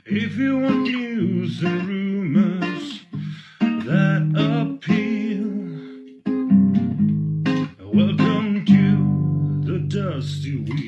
If you want news and rumors that appeal, welcome to the Dusty Wheel.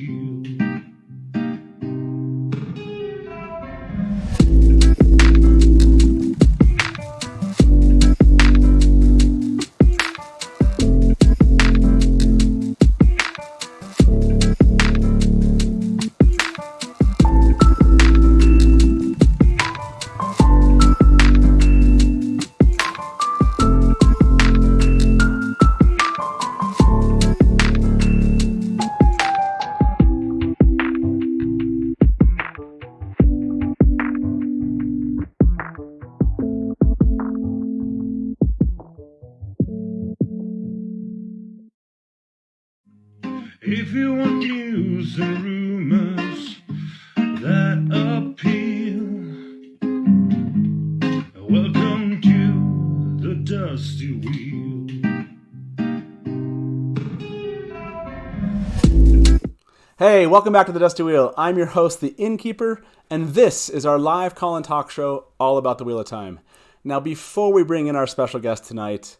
If you want news and rumors that appeal, welcome to the Dusty Wheel. Hey, welcome back to the Dusty Wheel. I'm your host, the Innkeeper, and this is our live call-in talk show all about the Wheel of Time. Now, before we bring in our special guest tonight,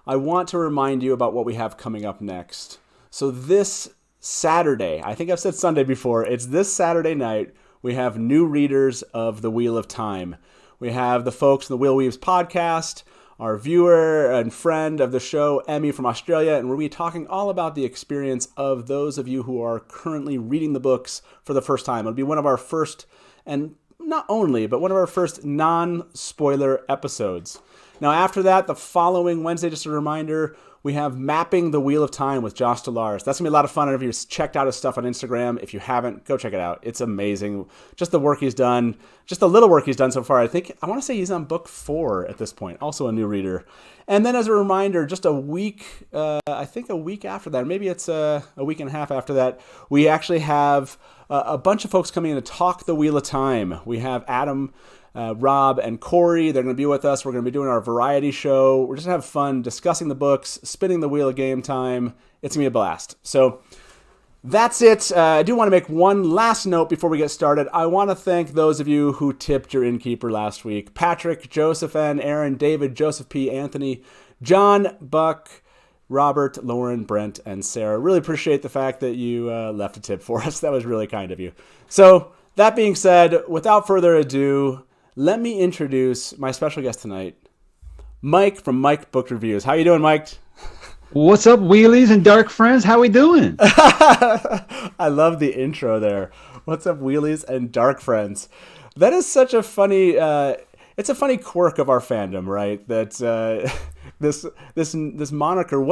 I want to remind you about what we have coming up next. So this Saturday, I think I've said Sunday before, it's this Saturday night, we have new readers of the Wheel of Time. We have the folks in the Wheel Weaves podcast, our viewer and friend of the show, Emmy from Australia, and we'll be talking all about the experience of those of you who are currently reading the books for the first time. It'll be one of our first, and not only, but one of our first non-spoiler episodes. Now after that, the following Wednesday, just a reminder, we have Mapping the Wheel of Time with Josh Delars. That's going to be a lot of fun. And if you've checked out his stuff on Instagram, if you haven't, go check it out. It's amazing. Just the work he's done, just the little work he's done so far. I want to say he's on book 4 at this point, also a new reader. And then as a reminder, just a week, I think a week after that, maybe it's a week and a half after that, we actually have a bunch of folks coming in to talk the Wheel of Time. We have Adam, Rob, and Corey. They're going to be with us. We're going to be doing our variety show. We're just going to have fun discussing the books, spinning the wheel of game time. It's going to be a blast. So that's it. I do want to make one last note before we get started. I want to thank those of you who tipped your Innkeeper last week. Patrick, Joseph N., Aaron, David, Joseph P., Anthony, John, Buck, Robert, Lauren, Brent, and Sarah. Really appreciate the fact that you left a tip for us. That was really kind of you. So that being said, without further ado, let me introduce my special guest tonight, Mike from Mike Book Reviews. How you doing, Mike? What's up, wheelies and dark friends? How we doing? I love the intro there. What's up, wheelies and dark friends? That is such a funny. It's a funny quirk of our fandom, right? That this moniker.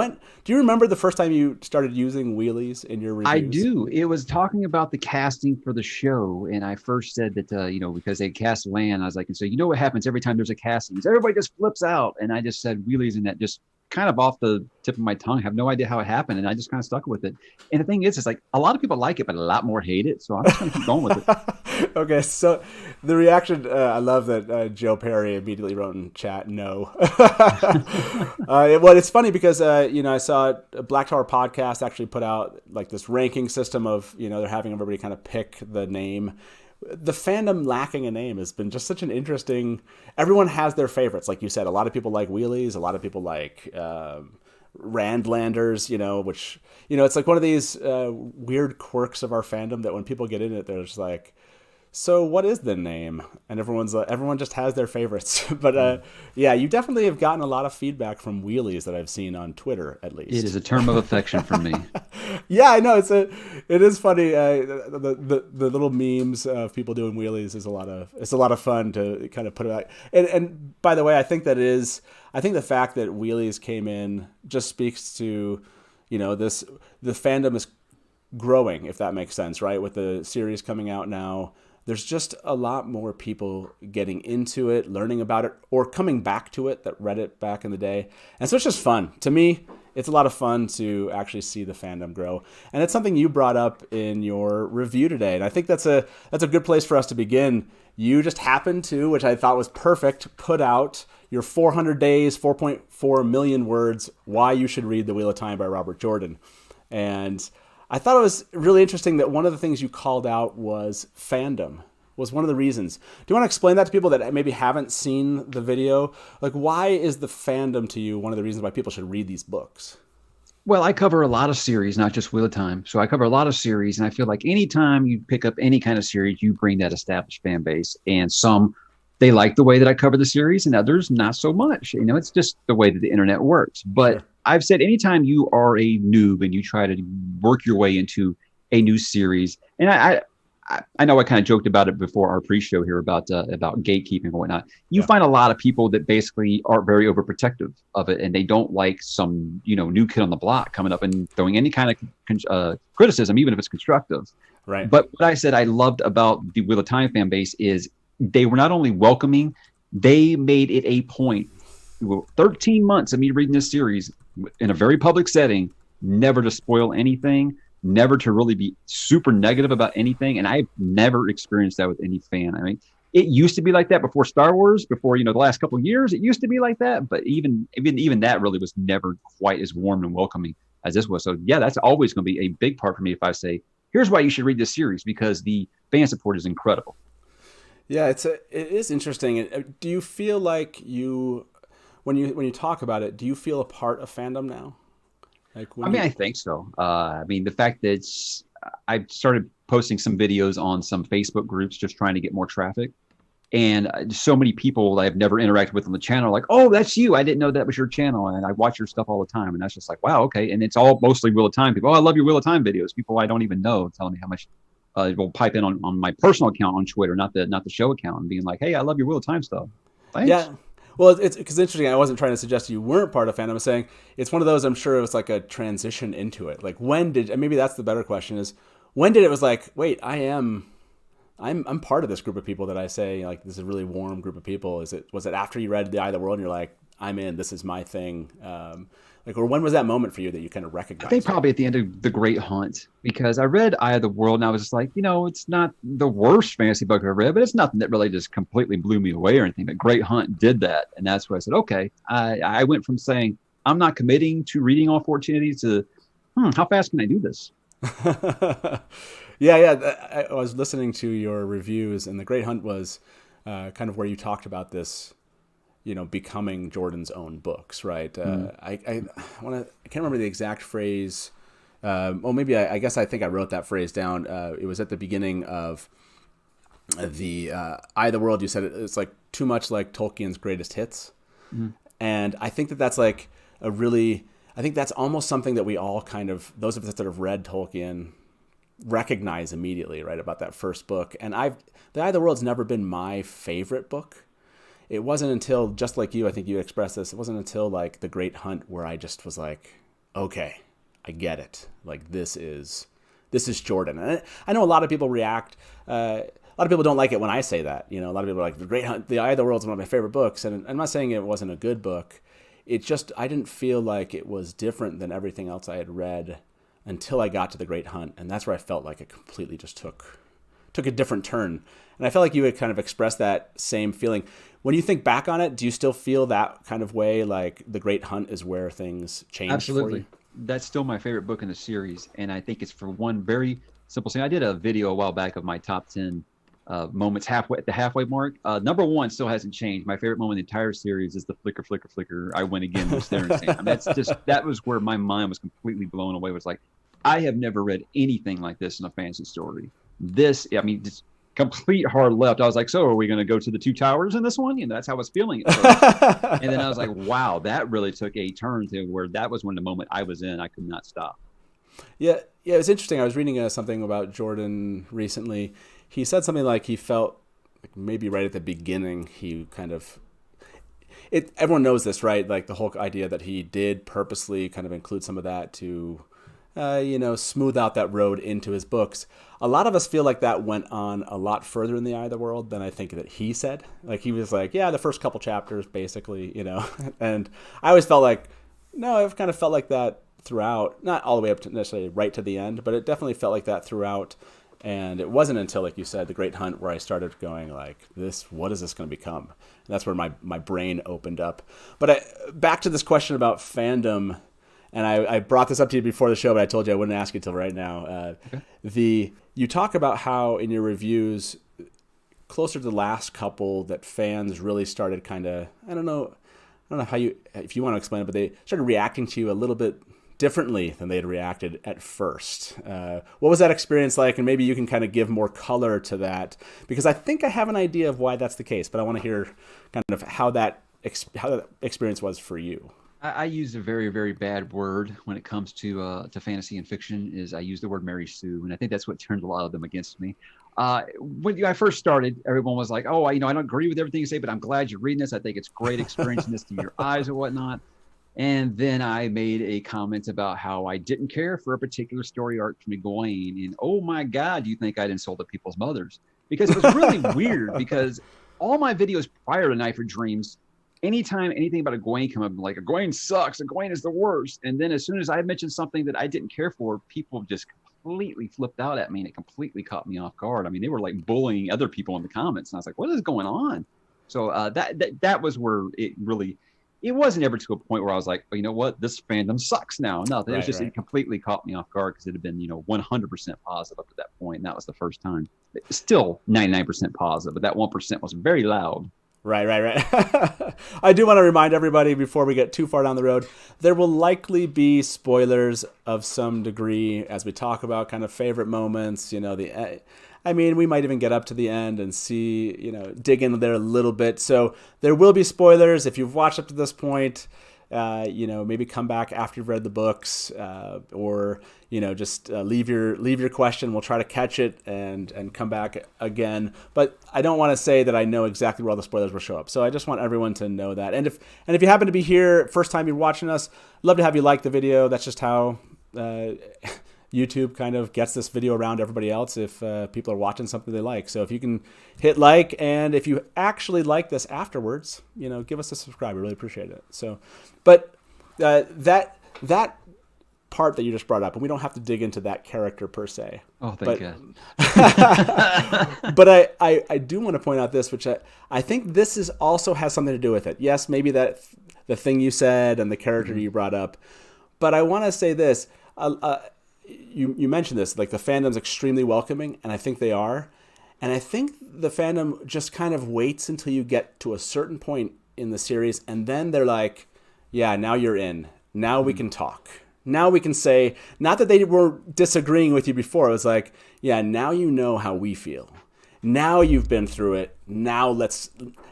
Do you remember the first time you started using wheelies in your reviews? I do. It was talking about the casting for the show, and I first said that because they cast Lan, I was like, and so you know what happens every time there's a casting? Is everybody just flips out, and I just said wheelies, and that just kind of off the tip of my tongue. I have no idea how it happened, and I just kind of stuck with it. And the thing is, it's like a lot of people like it, but a lot more hate it. So I'm just going to keep going with it. Okay, so the reaction, I love that Joe Perry immediately wrote in chat, no. Well, it's funny because, I saw Black Tower Podcast actually put out like this ranking system of, they're having everybody kind of pick the name. The fandom lacking a name has been just such an interesting, everyone has their favorites. Like you said, a lot of people like wheelies, a lot of people like Randlanders, which, it's like one of these weird quirks of our fandom that when people get in it, they're just like, so what is the name? And everyone just has their favorites. But yeah, you definitely have gotten a lot of feedback from wheelies that I've seen on Twitter, at least. It is a term of affection for me. Yeah, I know it is funny. The little memes of people doing wheelies is a lot of fun to kind of put it back. And by the way, I think the fact that wheelies came in just speaks to, the fandom is growing, if that makes sense, right? With the series coming out now, there's just a lot more people getting into it, learning about it, or coming back to it that read it back in the day. And so it's just fun. To me, it's a lot of fun to actually see the fandom grow. And it's something you brought up in your review today. And I think that's a good place for us to begin. You just happened to, which I thought was perfect, put out your 400 days, 4.4 million words, Why You Should Read The Wheel of Time by Robert Jordan. And I thought it was really interesting that one of the things you called out was fandom. was one of the reasons. Do you want to explain that to people that maybe haven't seen the video? Like, why is the fandom to you one of the reasons why people should read these books? Well, I cover a lot of series, not just Wheel of Time. So I cover a lot of series, and I feel like anytime you pick up any kind of series, you bring that established fan base. And some, they like the way that I cover the series, and others not so much. You know, it's just the way that the internet works. But Sure. I've said anytime you are a noob and you try to work your way into a new series, and I know I kind of joked about it before our pre-show here about gatekeeping and whatnot. You find a lot of people that basically are very overprotective of it, and they don't like some new kid on the block coming up and throwing any kind of criticism, even if it's constructive. Right. But what I said I loved about the Wheel of Time fan base is they were not only welcoming, they made it a point. 13 months of me reading this series in a very public setting, never to spoil anything, never to really be super negative about anything. And I've never experienced that with any fan. I mean, it used to be like that before Star Wars, before, the last couple of years, it used to be like that. But even that really was never quite as warm and welcoming as this was. So yeah, that's always going to be a big part for me if I say, here's why you should read this series, because the fan support is incredible. Yeah, it is interesting. Do you feel like when you talk about it, do you feel a part of fandom now? Like I think so. The fact that I started posting some videos on some Facebook groups, just trying to get more traffic. And so many people that I've never interacted with on the channel are like, oh, that's you. I didn't know that was your channel. And I watch your stuff all the time. And that's just like, wow, okay. And it's all mostly Wheel of Time people. Oh, I love your Wheel of Time videos. People I don't even know telling me how much will pipe in on my personal account on Twitter, not the show account, and being like, hey, I love your Wheel of Time stuff. Thanks. Yeah. Well, it's interesting. I wasn't trying to suggest you weren't part of fandom. I'm saying it's one of those. I'm sure it was like a transition into it. Like when did? And maybe that's the better question: is when did it was like, wait, I'm part of this group of people that I say like this is a really warm group of people. Was it after you read The Eye of the World and you're like, I'm in. This is my thing. Or when was that moment for you that you kind of recognized? I think probably at the end of The Great Hunt, because I read Eye of the World and I was just like, it's not the worst fantasy book I've read, but it's nothing that really just completely blew me away or anything. But Great Hunt did that. And that's where I said, okay, I went from saying, I'm not committing to reading all 14 of these to, how fast can I do this? Yeah. I was listening to your reviews, and The Great Hunt was kind of where you talked about this, becoming Jordan's own books, right? I can't remember the exact phrase. Maybe I guess I think I wrote that phrase down. It was at the beginning of the Eye of the World. You said it's like too much like Tolkien's greatest hits. And I think that's like I think that's almost something that we all kind of, those of us that have read Tolkien, recognize immediately, right, about that first book. And The Eye of the World's never been my favorite book. It wasn't until, just like you, I think you expressed this, it wasn't until like The Great Hunt where I just was like, okay, I get it. Like this is Jordan. And I know a lot of people react. A lot of people don't like it when I say that. A lot of people are like, The Great Hunt, The Eye of the World is one of my favorite books. And I'm not saying it wasn't a good book. It just, I didn't feel like it was different than everything else I had read until I got to The Great Hunt. And that's where I felt like it completely just took a different turn. And I felt like you had kind of expressed that same feeling. When you think back on it, do you still feel that kind of way, like The Great Hunt is where things changed? Absolutely. For you? That's still my favorite book in the series. And I think it's for one very simple thing. I did a video a while back of my top 10 moments at the halfway mark. Number one still hasn't changed. My favorite moment in the entire series is the flicker, flicker, flicker. I win again with Sanderson. That was where my mind was completely blown away. It was like, I have never read anything like this in a fantasy story. Just complete hard left. I was like, so are we going to go to the two towers in this one? That's how I was feeling it. And then I was like, wow, that really took a turn to where that was when the moment I was in, I could not stop. Yeah, it was interesting. I was reading something about Jordan recently. He said something like he felt like maybe right at the beginning he kind of everyone knows this, right? Like the whole idea that he did purposely kind of include some of that to smooth out that road into his books. A lot of us feel like that went on a lot further in The Eye of the World than I think that he said. Like he was like, yeah, the first couple chapters basically, and I always felt like, no, I've kind of felt like that throughout, not all the way up to necessarily right to the end, but it definitely felt like that throughout. And it wasn't until, like you said, The Great Hunt where I started going like, what is this going to become? And that's where my brain opened up. But back to this question about fandom, and I brought this up to you before the show, but I told you I wouldn't ask you till right now. Okay. You talk about how in your reviews, closer to the last couple that fans really started kind of, I don't know how if you want to explain it, but they started reacting to you a little bit differently than they had reacted at first. What was that experience like? And maybe you can kind of give more color to that, because I think I have an idea of why that's the case, but I want to hear kind of how that experience was for you. I use a very, very bad word when it comes to fantasy and fiction. Is I use the word Mary Sue, and I think that's what turned a lot of them against me. When I first started, everyone was like, "Oh, I don't agree with everything you say, but I'm glad you're reading this. I think it's great experiencing this through your eyes and whatnot." And then I made a comment about how I didn't care for a particular story arc from Egwene, and oh my God, do you think I'd insulted people's mothers? Because it was really weird. Because all my videos prior to Knife of Dreams, anytime anything about Egwene come up, I'm like, Egwene sucks, Egwene is the worst. And then as soon as I mentioned something that I didn't care for, people just completely flipped out at me, and it completely caught me off guard. I mean, they were like bullying other people in the comments, and I was like, what is going on? So that was where it wasn't ever to a point where I was like, oh, you know what, this fandom sucks now. No, it was just It completely caught me off guard, because it had been 100% positive up to that point, and that was the first time. Still 99% positive, but that 1% was very loud. Right. I do want to remind everybody before we get too far down the road, there will likely be spoilers of some degree as we talk about kind of favorite moments. We might even get up to the end and see, dig in there a little bit. So there will be spoilers. If you've watched up to this point, maybe come back after you've read the books, or just leave your question. We'll try to catch it and come back again. But I don't want to say that I know exactly where all the spoilers will show up. So I just want everyone to know that. And if you happen to be here first time you're watching us, love to have you like the video. That's just how YouTube kind of gets this video around everybody else if people are watching something they like. So if you can hit like, and if you actually like this afterwards, give us a subscribe. We really appreciate it. So, but that part that you just brought up, and we don't have to dig into that character per se. Oh, thank God. But I do want to point out this, which I think this also has something to do with it. Yes, maybe that the thing you said and the character you brought up, but I want to say this. You mentioned this, like the fandom's extremely welcoming, and I think they are. And I think the fandom just kind of waits until you get to a certain point in the series, and then they're like, yeah, now you're in. Now we can talk. Now we can say, not that they were disagreeing with you before. It was like, yeah, now you know how we feel. Now you've been through it. Now I'm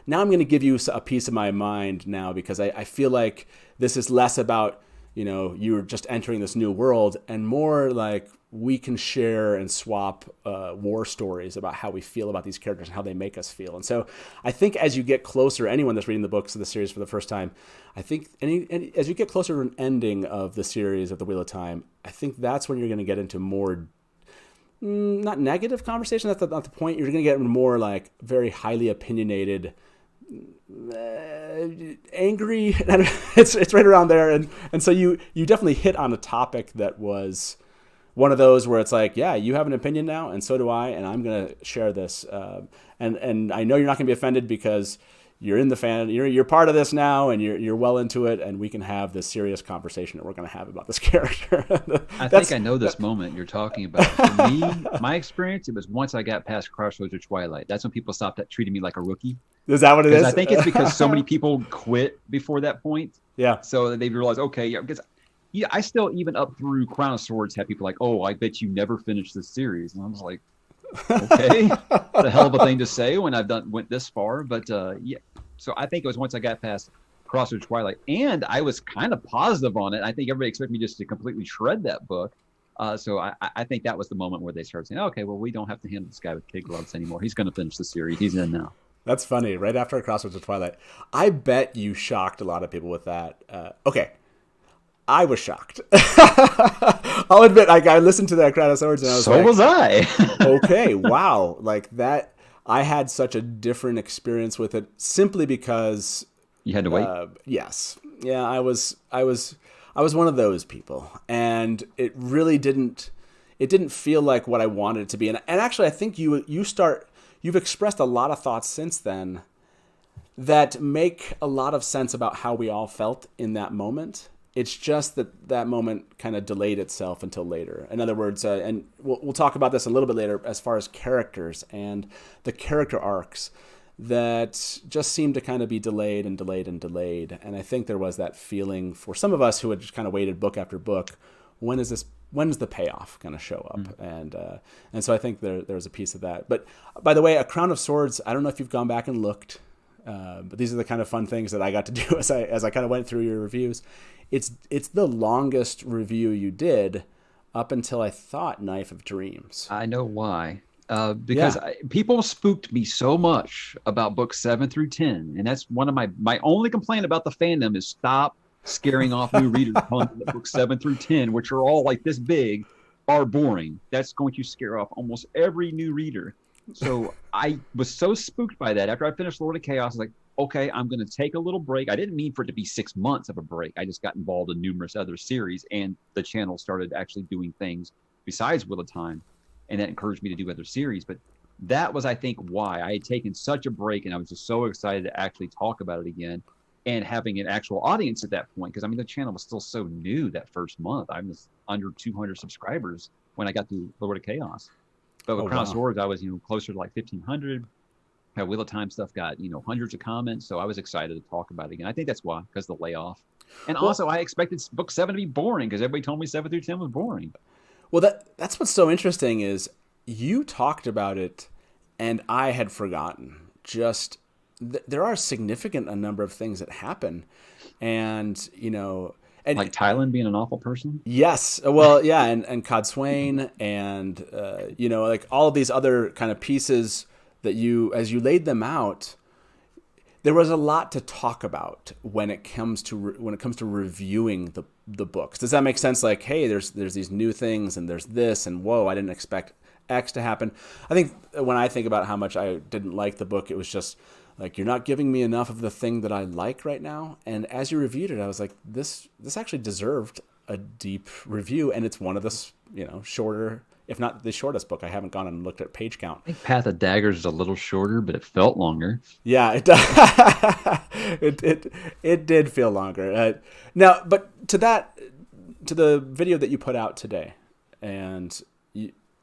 going to give you a piece of my mind now, because I feel like this is less about, you're just entering this new world, and more like we can share and swap war stories about how we feel about these characters and how they make us feel. And so I think as you get closer, anyone that's reading the books of the series for the first time, I think as you get closer to an ending of the series of the Wheel of Time, I think that's when you're going to get into more, not negative conversation, that's not the point. You're going to get into more like very highly opinionated, angry. It's right around there, and so you definitely hit on a topic that was one of those where it's like, yeah, you have an opinion now, and so do I, and I'm gonna share this. And I know you're not gonna be offended, because you're in the fan, you're part of this now, and you're well into it, and we can have this serious conversation that we're gonna have about this character. I think I know this moment you're talking about. For me, my experience, it was once I got past Crossroads or Twilight. That's when people stopped treating me like a rookie. Is that what it is? I think it's because so many people quit before that point. Yeah. So they realized, okay, yeah, because I still, even up through Crown of Swords, had people like, oh, I bet you never finished this series. And I was like, okay, what a hell of a thing to say when went this far. But yeah, so I think it was once I got past Crossroads Twilight, and I was kind of positive on it. I think everybody expected me just to completely shred that book. So I think that was the moment where they started saying, okay, well, we don't have to handle this guy with kid gloves anymore. He's going to finish the series. He's in now. That's funny. Right after Crossroads of Twilight, I bet you shocked a lot of people with that. Okay. I was shocked. I'll admit, I listened to that Crown of Swords and I was so was I. Okay, wow. Like that, I had such a different experience with it simply because you had to wait. Yes. Yeah, I was one of those people, and it really didn't feel like what I wanted it to be. And actually, I think you've expressed a lot of thoughts since then that make a lot of sense about how we all felt in that moment. It's just that moment kind of delayed itself until later. In other words, and we'll talk about this a little bit later as far as characters and the character arcs that just seemed to kind of be delayed and delayed and delayed. And I think there was that feeling for some of us who had just kind of waited book after book. When does the payoff kind of show up? And so I think there's a piece of that. But by the way, A Crown of Swords, I don't know if you've gone back and looked, but these are the kind of fun things that I got to do as I kind of went through your reviews. It's the longest review you did up until I thought Knife of Dreams. I know why. Because people spooked me so much about books 7 through 10. And that's one of my only complaint about the fandom is stop scaring off new readers telling them that books 7 through 10, which are all like this big, are boring. That's going to scare off almost every new reader. So I was so spooked by that. After I finished Lord of Chaos, I was like, okay, I'm going to take a little break. I didn't mean for it to be 6 months of a break. I just got involved in numerous other series, and the channel started actually doing things besides Wheel of Time, and that encouraged me to do other series. But that was, I think, why I had taken such a break, and I was just so excited to actually talk about it again and having an actual audience at that point. Because, I mean, the channel was still so new that first month. I was under 200 subscribers when I got to Lord of Chaos. But with Crown of Swords, I was, closer to like 1,500. Wheel of Time stuff got, hundreds of comments. So I was excited to talk about it again. I think that's why, because the layoff. And also, I expected book 7 to be boring because everybody told me 7 through 10 was boring. Well, that's what's so interesting is you talked about it and I had forgotten. Just there are a significant number of things that happen. And, and like Tylan being an awful person? Yes. Well, yeah. And Codswain and, like all of these other kind of pieces that as you laid them out, there was a lot to talk about when it comes to reviewing the books. Does that make sense? Like, hey, there's these new things and there's this and whoa, I didn't expect X to happen. I think when I think about how much I didn't like the book, it was just like, you're not giving me enough of the thing that I like right now. And as you reviewed it, I was like, this actually deserved a deep review. And it's one of the, shorter, if not the shortest book. I haven't gone and looked at page count. I think Path of Daggers is a little shorter, but it felt longer. Yeah, it did feel longer. Now, but to the video that you put out today, and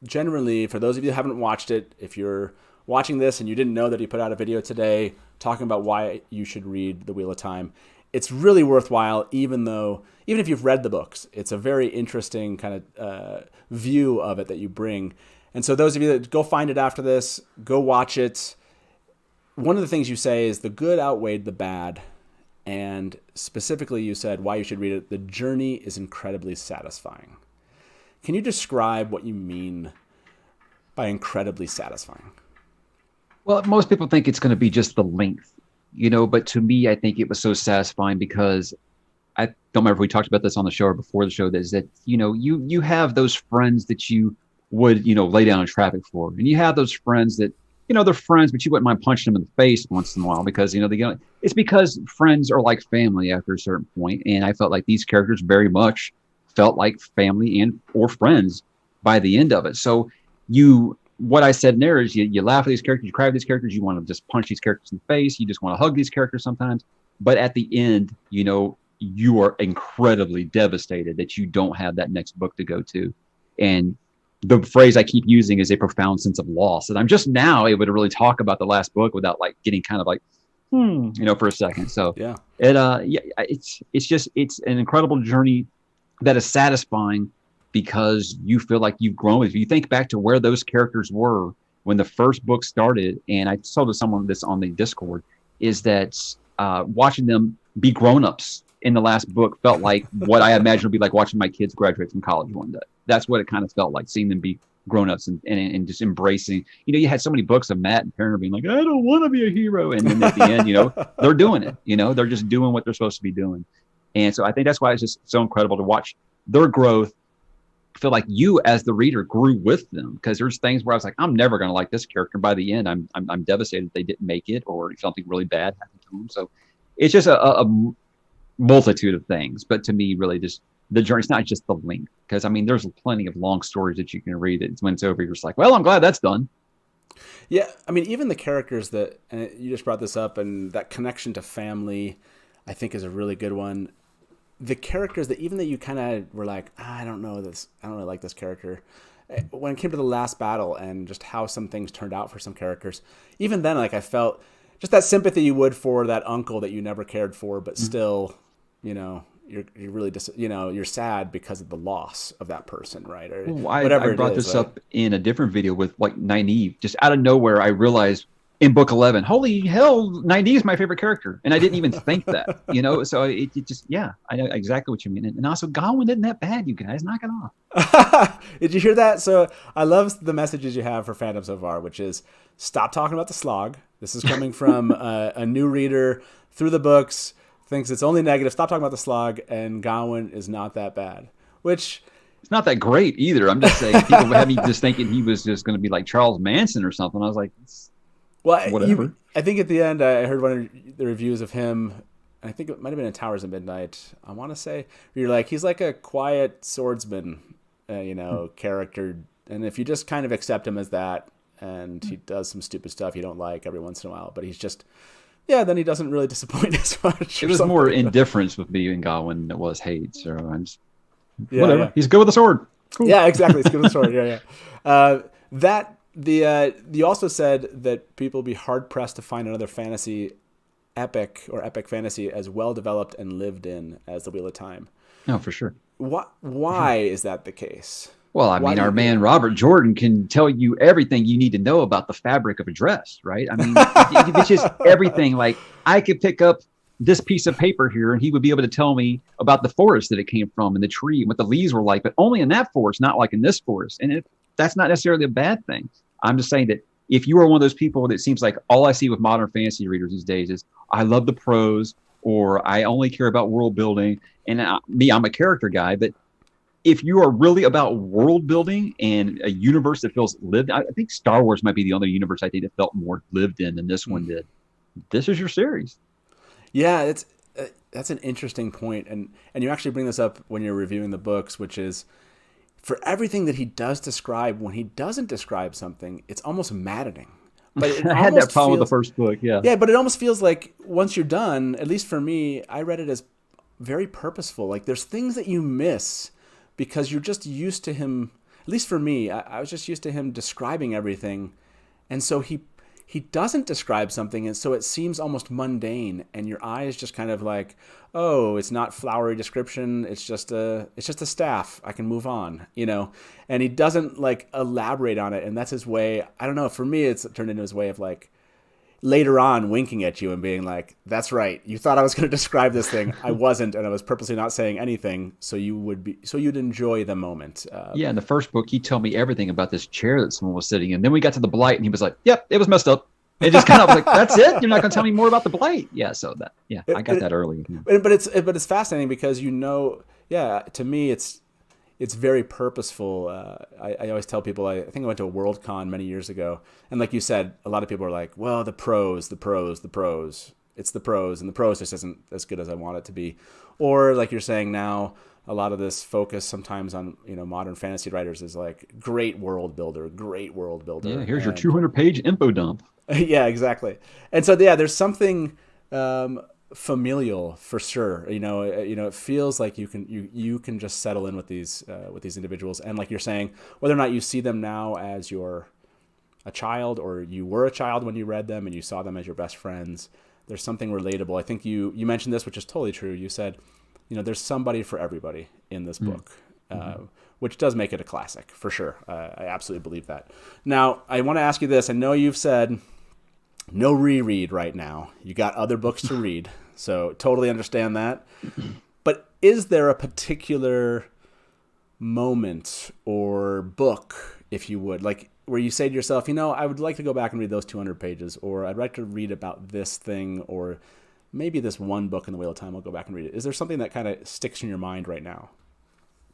generally, for those of you who haven't watched it, if you're watching this and you didn't know that he put out a video today talking about why you should read The Wheel of Time, it's really worthwhile, even if you've read the books. It's a very interesting kind of view of it that you bring. And so those of you that go find it after this, go watch it. One of the things you say is the good outweighed the bad. And specifically, you said why you should read it. The journey is incredibly satisfying. Can you describe what you mean by incredibly satisfying? Well, most people think it's going to be just the length, but to me, I think it was so satisfying because I don't remember if we talked about this on the show or before the show, that you have those friends that you would, lay down in traffic for. And you have those friends that, they're friends, but you wouldn't mind punching them in the face once in a while because, it's because friends are like family after a certain point. And I felt like these characters very much felt like family or friends by the end of it. So what I said in there is you laugh at these characters, you cry at these characters, you want to just punch these characters in the face, you just want to hug these characters sometimes. But at the end, you are incredibly devastated that you don't have that next book to go to. And the phrase I keep using is a profound sense of loss. And I'm just now able to really talk about the last book without like getting kind of like, for a second. So it's an incredible journey that is satisfying because you feel like you've grown. If you think back to where those characters were when the first book started, and I told someone this on the Discord, is that watching them be grown-ups in the last book felt like what I imagine would be like watching my kids graduate from college one day. That's what it kind of felt like, seeing them be grown-ups and just embracing. You had so many books of Matt and Perrin being like, I don't want to be a hero. And then at the end, they're doing it. They're just doing what they're supposed to be doing. And so I think that's why it's just so incredible to watch their growth. Feel like you as the reader grew with them, because there's things where I was like, I'm never going to like this character. By the end, I'm devastated they didn't make it or something really bad happened to them. So it's just a multitude of things. But to me, really just the journey, it's not just the length, because there's plenty of long stories that you can read that when it's over, you're just like, well, I'm glad that's done. Yeah. Even the characters that, and you just brought this up, and that connection to family, I think is a really good one. the characters that even that you kind of were like, I don't know this, I don't really like this character. When it came to the last battle and just how some things turned out for some characters, even then, like I felt just that sympathy you would for that uncle that you never cared for, but still, you know, you're really you're sad because of the loss of that person, right? Or I brought this up in a different video with like Nynaeve. Just out of nowhere, I realized in book 11, holy hell, Nynaeve is my favorite character, and I didn't even think that, you know. So it just, yeah, I know exactly what you mean. And also, Gawain isn't that bad, you guys. Knock it off. Did you hear that? So I love the messages you have for fandom so far, which is stop talking about the slog. This is coming from a new reader through the books. Thinks it's only negative. Stop talking about the slog, and Gawain is not that bad. Which it's not that great either. I'm just saying, people had me just thinking he was just going to be like Charles Manson or something. I was like, well, whatever. I think at the end, I heard one of the reviews of him. I think it might have been in Towers of Midnight. I want to say you're like he's like a quiet swordsman, character, and if you just kind of accept him as that, and he does some stupid stuff you don't like every once in a while, but he's just. Yeah, then he doesn't really disappoint as much. It was more indifference with me and Gawain than it was hate. So I'm just, whatever. Yeah. He's good with a sword. Cool. Yeah, exactly. He's good with a sword. Yeah. You also said that people would be hard pressed to find another fantasy epic or epic fantasy as well developed and lived in as the Wheel of Time. No, for sure. Why is that the case? Well, I mean, our man Robert Jordan can tell you everything you need to know about the fabric of a dress, right? I mean, it's just everything. Like, I could pick up this piece of paper here, and he would be able to tell me about the forest that it came from and the tree and what the leaves were like, but only in that forest, not like in this forest. And that's not necessarily a bad thing. I'm just saying that if you are one of those people that seems like all I see with modern fantasy readers these days is I love the prose or I only care about world building, and I'm a character guy, but if you are really about world building and a universe that feels lived, I think Star Wars might be the only universe I think that felt more lived in than this one did. This is your series. Yeah, that's an interesting point, and you actually bring this up when you're reviewing the books, which is for everything that he does describe. When he doesn't describe something, it's almost maddening. But I had that problem with the first book. Yeah. Yeah, but it almost feels like once you're done, at least for me, I read it as very purposeful. Like there's things that you miss. Because you're just used to him, at least for me, I was just used to him describing everything. And so he doesn't describe something, and so it seems almost mundane, and your eyes just kind of like, oh, it's not flowery description, it's just a staff, I can move on, And he doesn't like elaborate on it, and that's his way. I don't know, for me it's turned into his way of like later on winking at you and being like, that's right, you thought I was going to describe this thing, I wasn't, and I was purposely not saying anything so you'd enjoy the moment. In the first book he told me everything about this chair that someone was sitting in. Then we got to the blight and he was like, yep, it was messed up. It just kind of was like, that's it, you're not going to tell me more about the blight? I got that early. But it's fascinating because to me it's very purposeful. I always tell people, I think I went to a Worldcon many years ago, and like you said, a lot of people are like, well, the prose. It's the prose, and the prose just isn't as good as I want it to be. Or like you're saying now, a lot of this focus sometimes on modern fantasy writers is like great world builder. Yeah, here's your 200-page info dump. Yeah, exactly. And so there's something familial for sure. It feels like you can just settle in with these individuals, and like you're saying, whether or not you see them now as you're a child or you were a child when you read them and you saw them as your best friends, there's something relatable. I think you mentioned this, which is totally true. You said, there's somebody for everybody in this book, which does make it a classic for sure. I absolutely believe that. Now, I want to ask you this. I know you've said no reread right now. You got other books to read, so totally understand that. But is there a particular moment or book, if you would, like where you say to yourself, I would like to go back and read those 200 pages, or I'd like to read about this thing, or maybe this one book in the Wheel of Time, I'll go back and read it. Is there something that kind of sticks in your mind right now?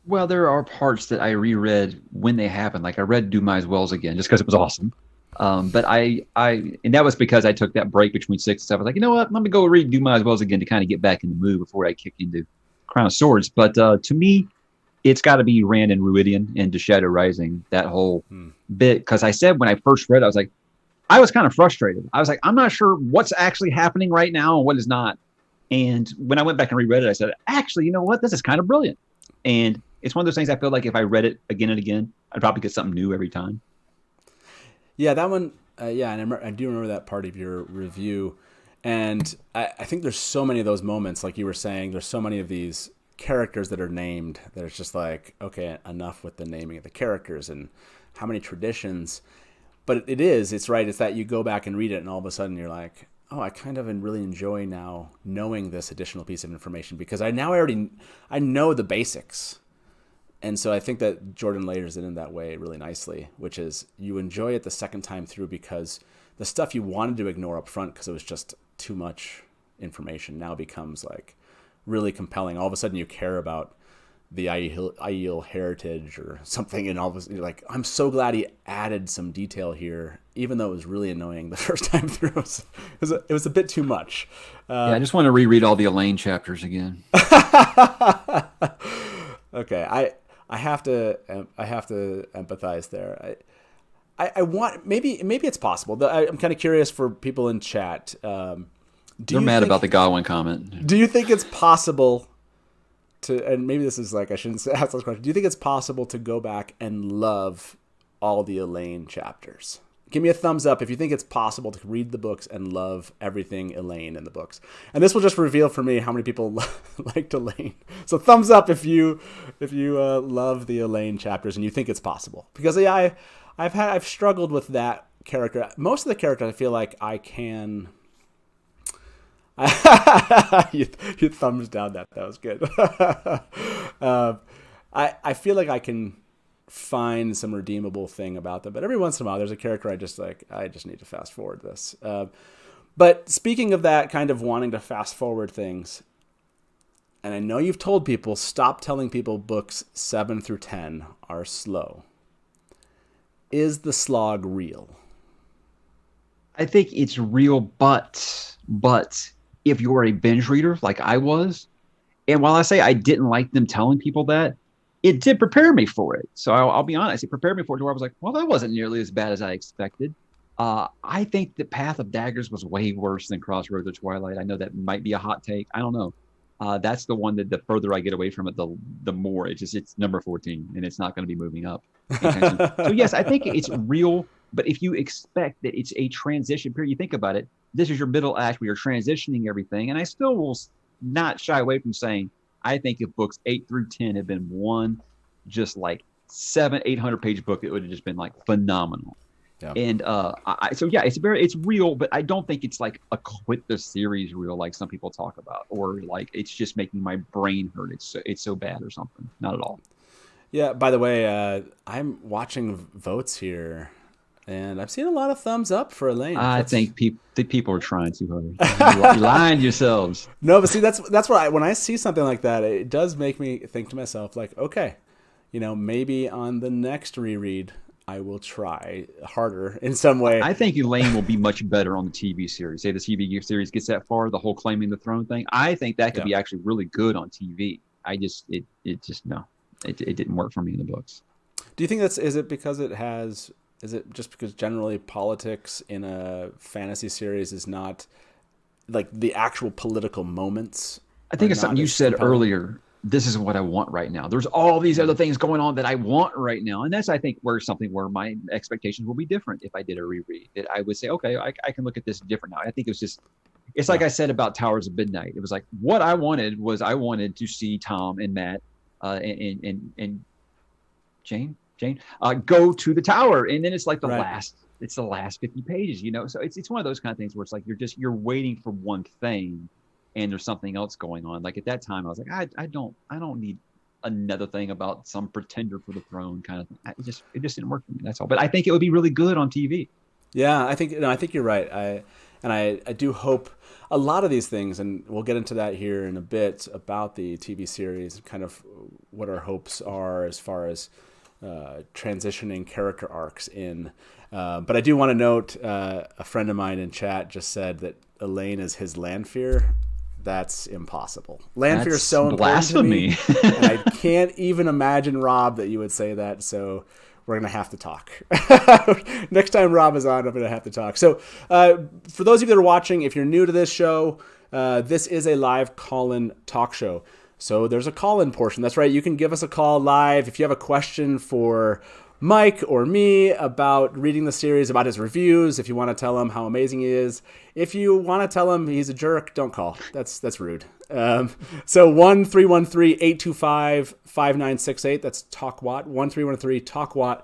Well, there are parts that I reread when they happened. Like I read Dumai's Wells again just because it was awesome. But and that was because I took that break between 6 and 7. I was like, you know what? Let me go read Dumai's Wells again to kind of get back in the mood before I kick into Crown of Swords. But to me, it's got to be Rand and Ruidian and To Shadow Rising, that whole bit. Because I said when I first read, I was kind of frustrated. I was like, I'm not sure what's actually happening right now and what is not. And when I went back and reread it, I said, actually, you know what? This is kind of brilliant. And it's one of those things I feel like if I read it again and again, I'd probably get something new every time. Yeah, that one. And I do remember that part of your review. And I think there's so many of those moments, like you were saying, there's so many of these characters that are named that it's just like, okay, enough with the naming of the characters and how many traditions. But it's right. It's that you go back and read it and all of a sudden you're like, oh, I kind of really enjoy now knowing this additional piece of information because I know the basics. And so I think that Jordan layers it in that way really nicely, which is you enjoy it the second time through because the stuff you wanted to ignore up front because it was just too much information now becomes like really compelling. All of a sudden you care about the Aiel heritage or something, and all of a sudden you're like, I'm so glad he added some detail here, even though it was really annoying the first time through. It was a bit too much. I just want to reread all the Elaine chapters again. Okay, I have to empathize there. I want maybe it's possible. I'm kind of curious for people in chat. They're mad about the Godwin comment. Do you think it's possible to, and maybe this is like I shouldn't ask this question, do you think it's possible to go back and love all the Elaine chapters? Give me a thumbs up if you think it's possible to read the books and love everything Elaine in the books. And this will just reveal for me how many people liked Elaine. So thumbs up if you love the Elaine chapters and you think it's possible. Because yeah, I've struggled with that character. Most of the characters I feel like I can. you thumbs down that was good. I feel like I can find some redeemable thing about them, but every once in a while there's a character I just need to fast forward this. But speaking of that kind of wanting to fast forward things, and I know you've told people, stop telling people books 7 through 10 are slow. Is the slog real? I think it's real, but if you're a binge reader like I was, and while I say I didn't like them telling people that, it did prepare me for it. So I'll be honest, it prepared me for it to where I was like, well, that wasn't nearly as bad as I expected. I think the Path of Daggers was way worse than Crossroads of Twilight. I know that might be a hot take. I don't know. That's the one that the further I get away from it, the more it's number 14, and it's not going to be moving up. So yes, I think it's real. But if you expect that it's a transition period, you think about it. This is your middle act where you're transitioning everything, and I still will not shy away from saying I think if books 8 through 10 had been one, just like 700-800 page book, it would have just been like phenomenal. Yeah. And so yeah, it's real, but I don't think it's like a quit the series real like some people talk about, or like it's just making my brain hurt. It's so bad or something. Not at all. Yeah. By the way, I'm watching votes here, and I've seen a lot of thumbs up for Elaine. I think people are trying too hard. You're lying to yourselves. No, but see, that's why when I see something like that, it does make me think to myself, like, okay, maybe on the next reread, I will try harder in some way. I think Elaine will be much better on the TV series. Say the TV series gets that far, the whole claiming the throne thing. I think that could be actually really good on TV. It didn't work for me in the books. Do you think is it just because generally politics in a fantasy series is not like the actual political moments? I think it's something you said earlier. This is what I want right now. There's all these other things going on that I want right now. And that's, I think, where my expectations will be different if I did a reread. That I would say, okay, I can look at this different now. I think it's like I said about Towers of Midnight. It was like, what I wanted to see Tom and Matt and Jane go to the tower. And then it's like the last 50 pages, So it's one of those kind of things where it's like, you're waiting for one thing, and there's something else going on. Like at that time, I was like, I don't need another thing about some pretender for the throne kind of thing. It just didn't work for me. That's all. But I think it would be really good on TV. Yeah, I think you're right. I do hope a lot of these things, and we'll get into that here in a bit about the TV series, kind of what our hopes are as far as transitioning character arcs in. But I do want to note a friend of mine in chat just said that Elaine is his Lanfear. That's impossible. Lanfear is so important to me, and I can't even imagine, Rob, that you would say that. So we're going to have to talk. Next time Rob is on, I'm going to have to talk. So for those of you that are watching, if you're new to this show, this is a live call-in talk show. So there's a call-in portion. That's right. You can give us a call live. If you have a question for Mike or me about reading the series, about his reviews, if you want to tell him how amazing he is, if you want to tell him he's a jerk, don't call. That's rude. So 1-313-825-5968. That's TalkWatt. 1-313-TalkWatt.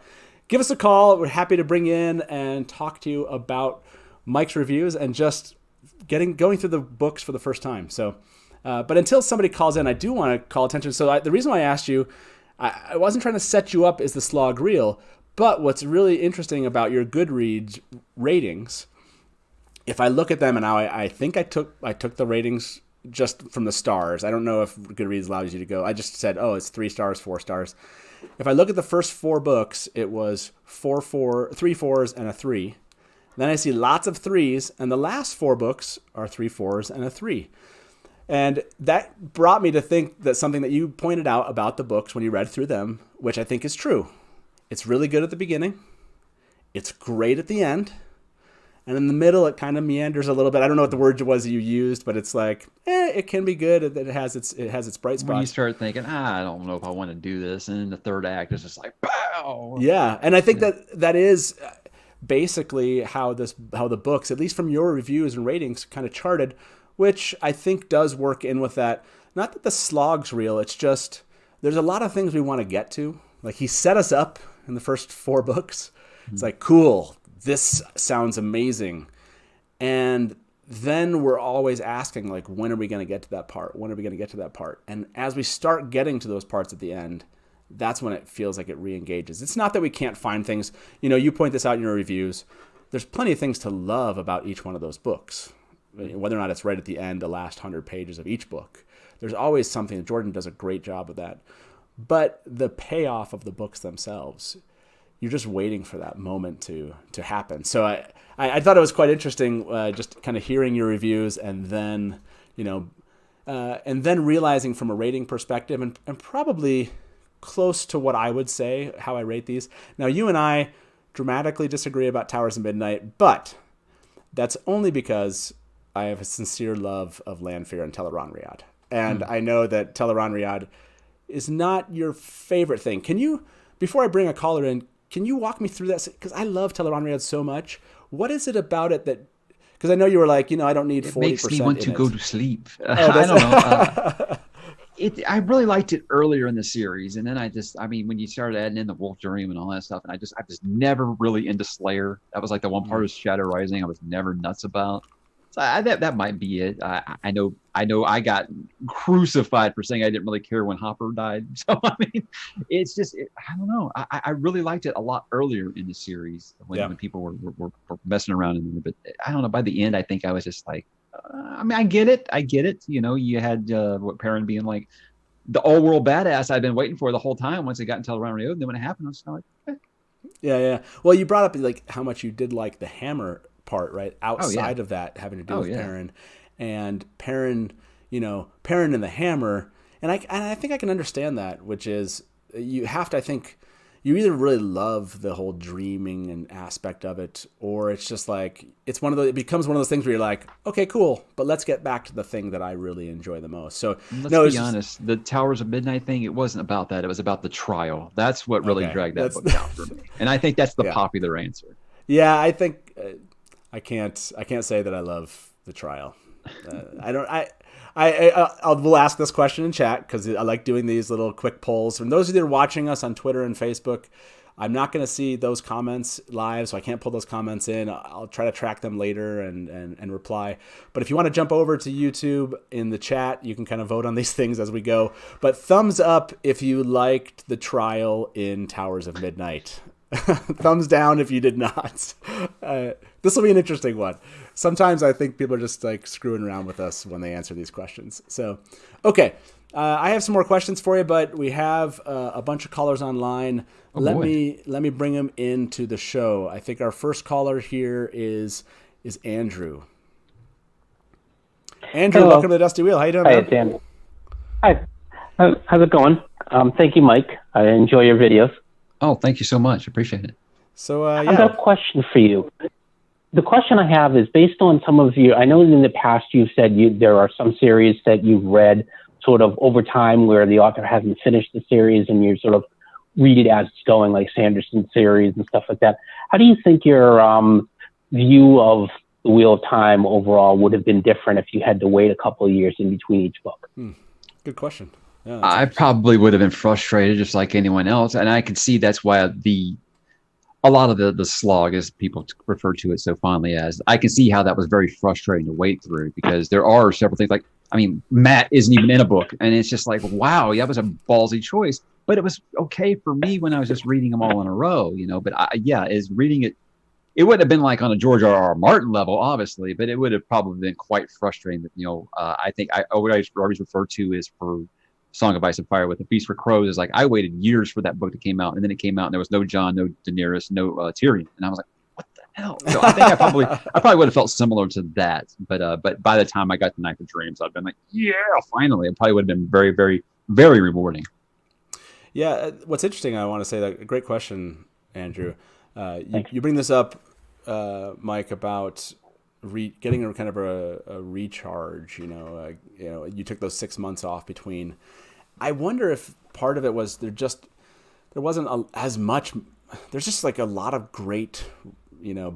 Give us a call. We're happy to bring in and talk to you about Mike's reviews and just going through the books for the first time. So, but until somebody calls in, I do want to call attention. So the reason why I asked you, I wasn't trying to set you up as the slog reel, but what's really interesting about your Goodreads ratings, if I look at them and now I think I took the ratings just from the stars. I don't know if Goodreads allows you to go. I just said, oh, it's 3 stars, 4 stars. If I look at the first 4 books, it was 3 4s and a 3. Then I see lots of 3s, and the last 4 books are 3 4s and a 3. And that brought me to think that something that you pointed out about the books when you read through them, which I think is true. It's really good at the beginning. It's great at the end. And in the middle, it kind of meanders a little bit. I don't know what the word was you used, but it's like, it can be good. It has its bright spots. When you start thinking, I don't know if I want to do this. And then the third act is just like, pow. Yeah. And I think that is basically how the books, at least from your reviews and ratings, kind of charted, which I think does work in with that. Not that the slog's real, it's just there's a lot of things we want to get to. Like he set us up in the first 4 books. It's like, cool, this sounds amazing. And then we're always asking, like, when are we going to get to that part? When are we going to get to that part? And as we start getting to those parts at the end, that's when it feels like it re-engages. It's not that we can't find things. You point this out in your reviews. There's plenty of things to love about each one of those books. Whether or not it's right at the end, the last 100 pages of each book. There's always something. Jordan does a great job of that. But the payoff of the books themselves, you're just waiting for that moment to happen. So I thought it was quite interesting just kind of hearing your reviews and then, realizing from a rating perspective and probably close to what I would say, how I rate these. Now, you and I dramatically disagree about Towers of Midnight, but that's only because I have a sincere love of Lanfear and Tel'aran'rhiod. And I know that Tel'aran'rhiod is not your favorite thing. Can you, before I bring a caller in, can you walk me through that? Because I love Tel'aran'rhiod so much. What is it about it that, because I know you were like, I don't need 40%. It makes me want to go to sleep. I don't know. I really liked it earlier in the series. And then when you started adding in the Wolf Dream and all that stuff, and I was never really into Slayer. That was like the one part of Shadow Rising I was never nuts about. So that might be it. I know I got crucified for saying I didn't really care when Hopper died. So it's just I don't know. I really liked it a lot earlier in the series when people were messing around in there. But I don't know. By the end, I think I was just like, I get it. You had Perrin being like the all-world badass I've been waiting for the whole time. Once it got into Tel'aran'rhiod, and then when it happened, I was kind of like, Yeah. Well, you brought up like how much you did like the hammer part, right? Outside of that, having to do with Perrin and Perrin, Perrin and the hammer. And I think I can understand that, which is you have to, I think you either really love the whole dreaming and aspect of it, or it's just like, it becomes one of those things where you're like, okay, cool, but let's get back to the thing that I really enjoy the most. So let's be honest, the Towers of Midnight thing, it wasn't about that. It was about the trial. That's what really dragged that book down for me. And I think that's the popular answer. Yeah, I think I can't say that I love the trial. We'll ask this question in chat because I like doing these little quick polls. And those of you that are watching us on Twitter and Facebook, I'm not going to see those comments live, so I can't pull those comments in. I'll try to track them later and reply. But if you want to jump over to YouTube in the chat, you can kind of vote on these things as we go. But thumbs up if you liked the trial in Towers of Midnight. Thumbs down if you did not. This will be an interesting one. Sometimes I think people are just like screwing around with us when they answer these questions. So, okay. I have some more questions for you, but we have a bunch of callers online. Let me bring them into the show. I think our first caller here is Andrew. Andrew, Hello. Welcome to the Dusty Wheel. How you doing, Hi, man? it's Andrew. Hi. How's it going? Thank you, Mike. I enjoy your videos. Oh, thank you so much. Appreciate it. So I've got a question for you. The question I have is based on some of you. I know in the past you've said there are some series that you've read sort of over time where the author hasn't finished the series and you sort of read it as it's going, like Sanderson series and stuff like that. How do you think your view of the Wheel of Time overall would have been different if you had to wait a couple of years in between each book? Good question. Yeah, I probably would have been frustrated just like anyone else. And I could see that's why a lot of the slog, as people refer to it so fondly as, I can see how that was very frustrating to wait through, because there are several things like, I mean, Matt isn't even in a book. And it's just like, wow, that was a ballsy choice. But it was okay for me when I was just reading them all in a row, But is reading it, it wouldn't have been like on a George R.R. Martin level, obviously, but it would have probably been quite frustrating. That I think what I always refer to is for Song of Ice and Fire with The Feast for Crows is like I waited years for that book to came out, and then it came out and there was no Jon, no Daenerys, no Tyrion, and I was like, what the hell? So I think I probably would have felt similar to that, but by the time I got to Night of Dreams, I've been like, yeah, finally. It probably would have been very, very, very rewarding. Yeah, what's interesting, I want to say that great question, Andrew. You bring this up, Mike, about getting a kind of a recharge. You took those 6 months off between. I wonder if part of it was there wasn't as much. There's just like a lot of great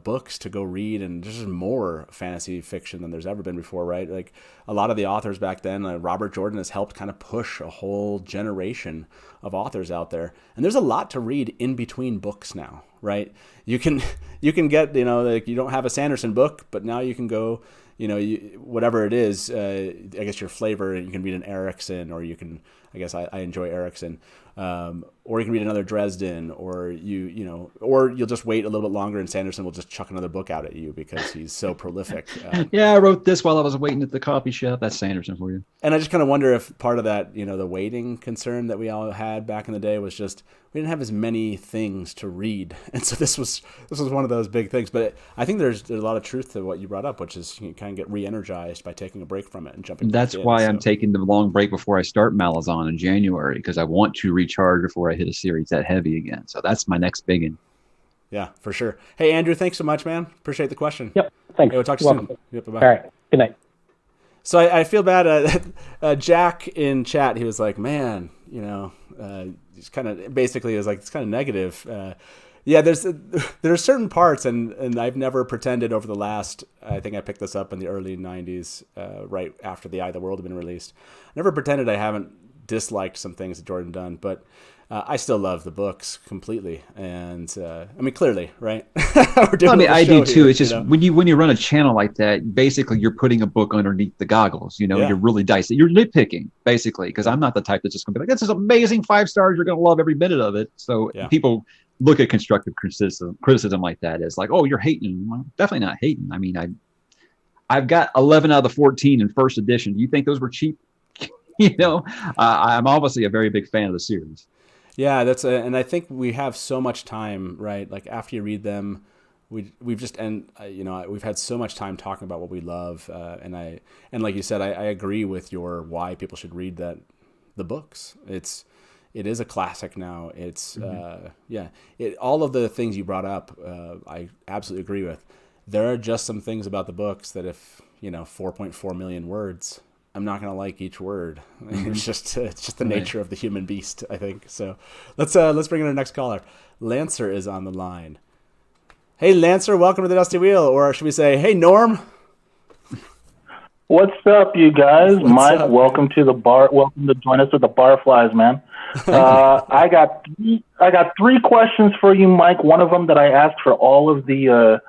books to go read, and there's just more fantasy fiction than there's ever been before, right? Like a lot of the authors back then, Robert Jordan has helped kind of push a whole generation of authors out there, and there's a lot to read in between books now, right? You can get, like you don't have a Sanderson book, but now you can go, whatever it is, I guess your flavor, you can read an Erickson, or you can, I guess I enjoy Erickson, or you can read another Dresden, or or you'll just wait a little bit longer and Sanderson will just chuck another book out at you because he's so prolific. Yeah, I wrote this while I was waiting at the coffee shop. That's Sanderson for you. And I just kind of wonder if part of that, the waiting concern that we all had back in the day was just we didn't have as many things to read, and so this was one of those big things. But I think there's a lot of truth to what you brought up, which is you kind of get re-energized by taking a break from it and jumping. That's why I'm taking the long break before I start Malazan in January, because I want to recharge before I hit a series that heavy again. So that's my next big one. Yeah, for sure. Hey, Andrew, thanks so much, man. Appreciate the question. Yep, thanks. Hey, we'll talk to you soon. Yep, bye-bye. All right, good night. So I feel bad. Jack in chat, he was like, man, he's kind of basically is like, it's kind of negative. Yeah, there's certain parts, and I've never pretended over the last, I think I picked this up in the early 90s, right after The Eye of the World had been released. Never pretended I haven't disliked some things that Jordan done, but I still love the books completely, and I mean, clearly, right? I do too. Here, it's just when you run a channel like that, basically you're putting a book underneath the goggles. You're really dicey. You're nitpicking, basically, because I'm not the type that's just going to be like, "This is amazing, 5 stars. You're going to love every minute of it." So people look at constructive criticism like that as like, "Oh, you're hating." Well, definitely not hating. I mean, I've got 11 out of the 14 in first edition. Do you think those were cheap? I'm obviously a very big fan of the series. Yeah, and I think we have so much time, right? Like after you read them, we've had so much time talking about what we love, and like you said, I agree with your why people should read the books. It is a classic now. It's all of the things you brought up, I absolutely agree with. There are just some things about the books that if 4.4 million words, I'm not gonna like each word. It's just the nature of the human beast, I think. So let's bring in our next caller. Lancer is on the line. Hey Lancer, welcome to the Dusty Wheel, or should we say, hey Norm? What's up, you guys? What's Mike, up, welcome to the bar. Welcome to join us at the Barflies, man. I got 3 questions for you, Mike. One of them that I asked for all of the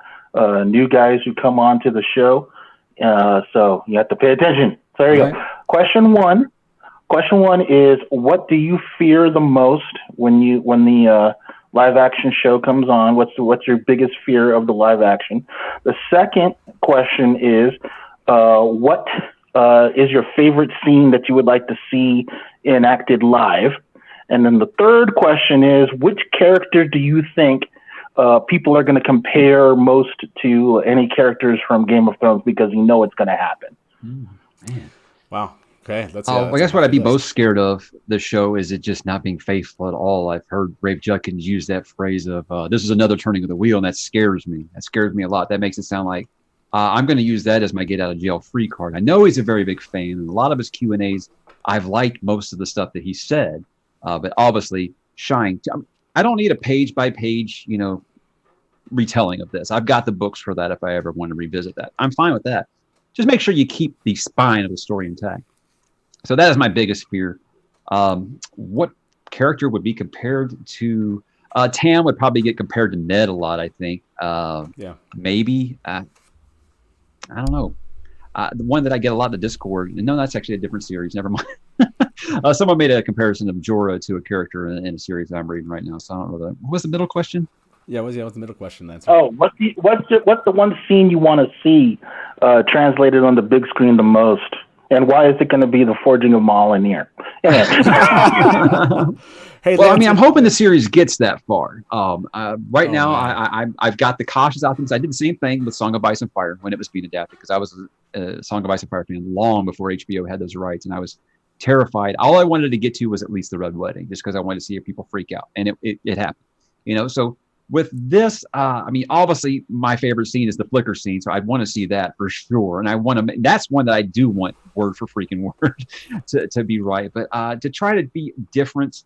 new guys who come on to the show. So you have to pay attention. So there you go. Question one is, what do you fear the most when the live action show comes on? What's your biggest fear of the live action? The second question is, what is your favorite scene that you would like to see enacted live? And then the third question is, which character do you think people are going to compare most to any characters from Game of Thrones, because it's going to happen? Man. Wow. Okay, let's. I guess what I'd be most scared of the show is it just not being faithful at all. I've heard Rafe Judkins use that phrase of this is another turning of the wheel, and that scares me. That scares me a lot. That makes it sound like I'm going to use that as my get out of jail free card. I know he's a very big fan, and a lot of his Q&As, I've liked most of the stuff that he said, but obviously I don't need a page by page, retelling of this. I've got the books for that if I ever want to revisit that. I'm fine with that. Just make sure you keep the spine of the story intact. So that is my biggest fear. What character would be compared to Tam would probably get compared to Ned a lot, I think. Maybe. I don't know. The one that I get a lot in the Discord. No, that's actually a different series. Never mind. Someone made a comparison of Jorah to a character in a series I'm reading right now. So I don't know that. What was the middle question? Yeah, what's the middle question? That's what's the one scene you want to see translated on the big screen the most? And why is it going to be the forging of Mjolnir? Hey, well, I mean, I'm hoping the series gets that far. Right now, I've got the cautious optimism. I did the same thing with Song of Ice and Fire when it was being adapted, because I was a Song of Ice and Fire fan long before HBO had those rights, and I was terrified. All I wanted to get to was at least the Red Wedding, just because I wanted to see people freak out, and it happened. So with this, I mean, obviously my favorite scene is the flicker scene, so I'd want to see that for sure. And that's one that I do want word for freaking word to be right. But to try to be different,